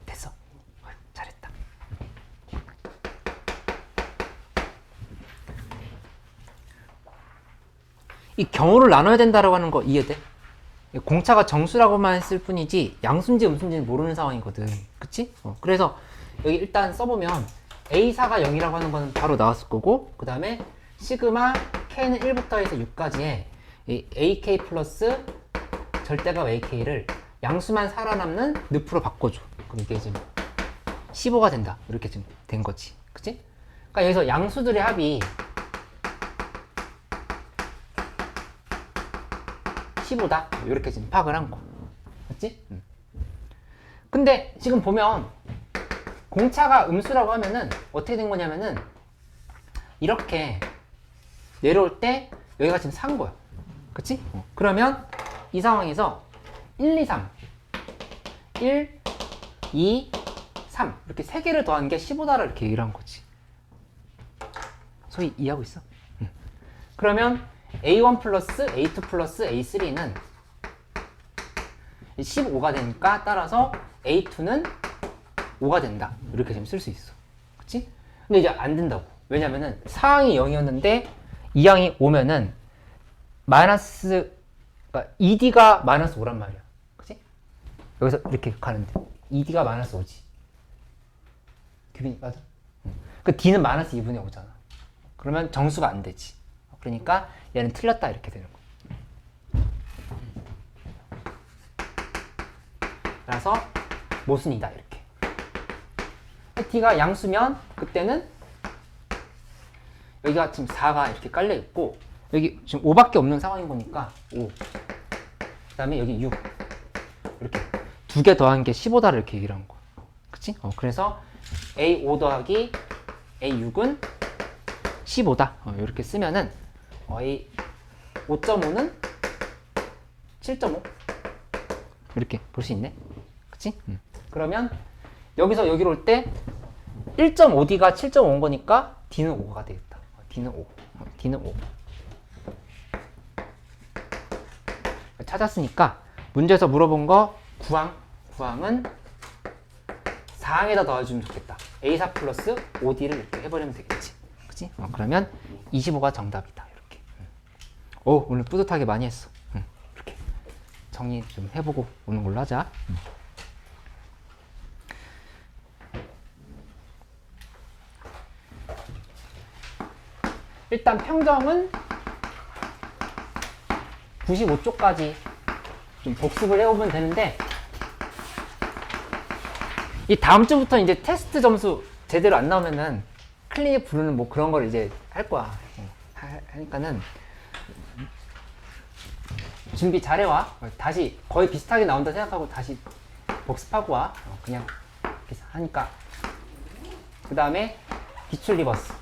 됐어. 잘했다. 이 경우를 나눠야 된다라고 하는 거 이해돼? 공차가 정수라고만 했을 뿐이지 양수인지 음수인지는 모르는 상황이거든. 그치? 그래서 여기 일단 써보면 A4가 0이라고 하는 거는 바로 나왔을 거고 그 다음에 시그마 K는 1부터 해서 6까지의 AK 플러스 절대값 AK를 양수만 살아남는 늪으로 바꿔줘. 그럼 이게 지금 15가 된다. 이렇게 지금 된 거지. 그치? 그러니까 여기서 양수들의 합이 15다. 이렇게 지금 파악을 한 거. 맞지? 근데 지금 보면 공차가 음수라고 하면은 어떻게 된 거냐면은 이렇게 내려올 때 여기가 지금 4인 거야. 그치? 그러면 이 상황에서 1, 2, 3 1, 2, 3 이렇게 3개를 더한 게 15다를 이렇게 얘기를 한 거지. 소위 이해하고 있어? 그러면 A1 플러스 A2 플러스 A3는 15가 되니까 따라서 A2는 5가 된다. 이렇게 지금 쓸 수 있어. 그치? 근데 이제 안 된다고. 왜냐면은 4항이 0이었는데 2항이 오면은 마이너스, 그러니까 ED가 마이너스 5란 말이야. 여기서 이렇게 가는데 2D가 마이너스 5지. 규빈이 맞아? 그 D는 마이너스 2분의 5잖아. 그러면 정수가 안 되지. 그러니까 얘는 틀렸다 이렇게 되는 거야. 그래서 모순이다 이렇게. D가 양수면 그때는 여기가 지금 4가 이렇게 깔려 있고 여기 지금 5밖에 없는 상황인 거니까 5. 그다음에 여기 6. 이렇게 두 개 더한 게 15다를 이렇게 얘기를 한 거야. 그치? 그래서 A5 더하기 A6은 15다. 이렇게 쓰면은 A 5.5는 7.5 이렇게 볼 수 있네. 그치? 그러면 여기서 여기로 올 때 1.5D가 7.5인 거니까 D는 5가 되겠다. D는 5. D는 5. 찾았으니까 문제에서 물어본 거 구항은 4항에다 넣어주면 좋겠다. A4 플러스 5D를 이렇게 해버리면 되겠지. 그치? 그러면 25가 정답이다. 이렇게. 오, 오늘 뿌듯하게 많이 했어. 이렇게 정리 좀 해보고 오는 걸로 하자. 일단 평정은 95쪽까지 좀 복습을 해오면 되는데 이 다음 주부터 이제 테스트 점수 제대로 안 나오면은 클리닉 부르는 뭐 그런 걸 이제 할 거야. 하니까는 준비 잘해와. 다시 거의 비슷하게 나온다 생각하고 다시 복습하고 와. 그냥 이렇게 하니까. 그 다음에 기출 리버스.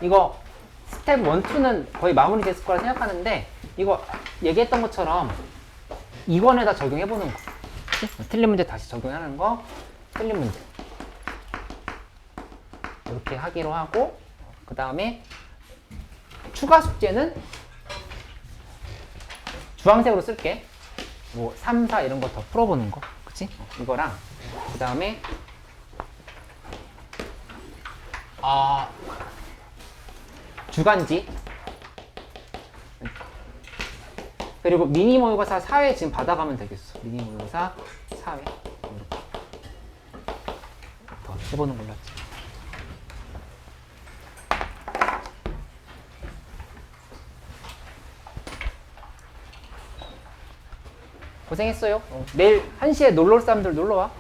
이거 스텝 1, 2는 거의 마무리 됐을 거라 생각하는데 이거 얘기했던 것처럼 2권에다 적용해보는 거. 틀린 문제 다시 적용하는 거, 틀린 문제. 이렇게 하기로 하고, 그 다음에 추가 숙제는 주황색으로 쓸게. 뭐 3, 4 이런 거 더 풀어보는 거. 그치? 이거랑, 그 다음에 주간지. 그리고 미니 모의고사 4회 지금 받아가면 되겠어. 미니 모의고사 4회. 이렇게. 더 해보는 걸로 하지. 고생했어요. 내일 1시에 놀러 올 사람들 놀러 와.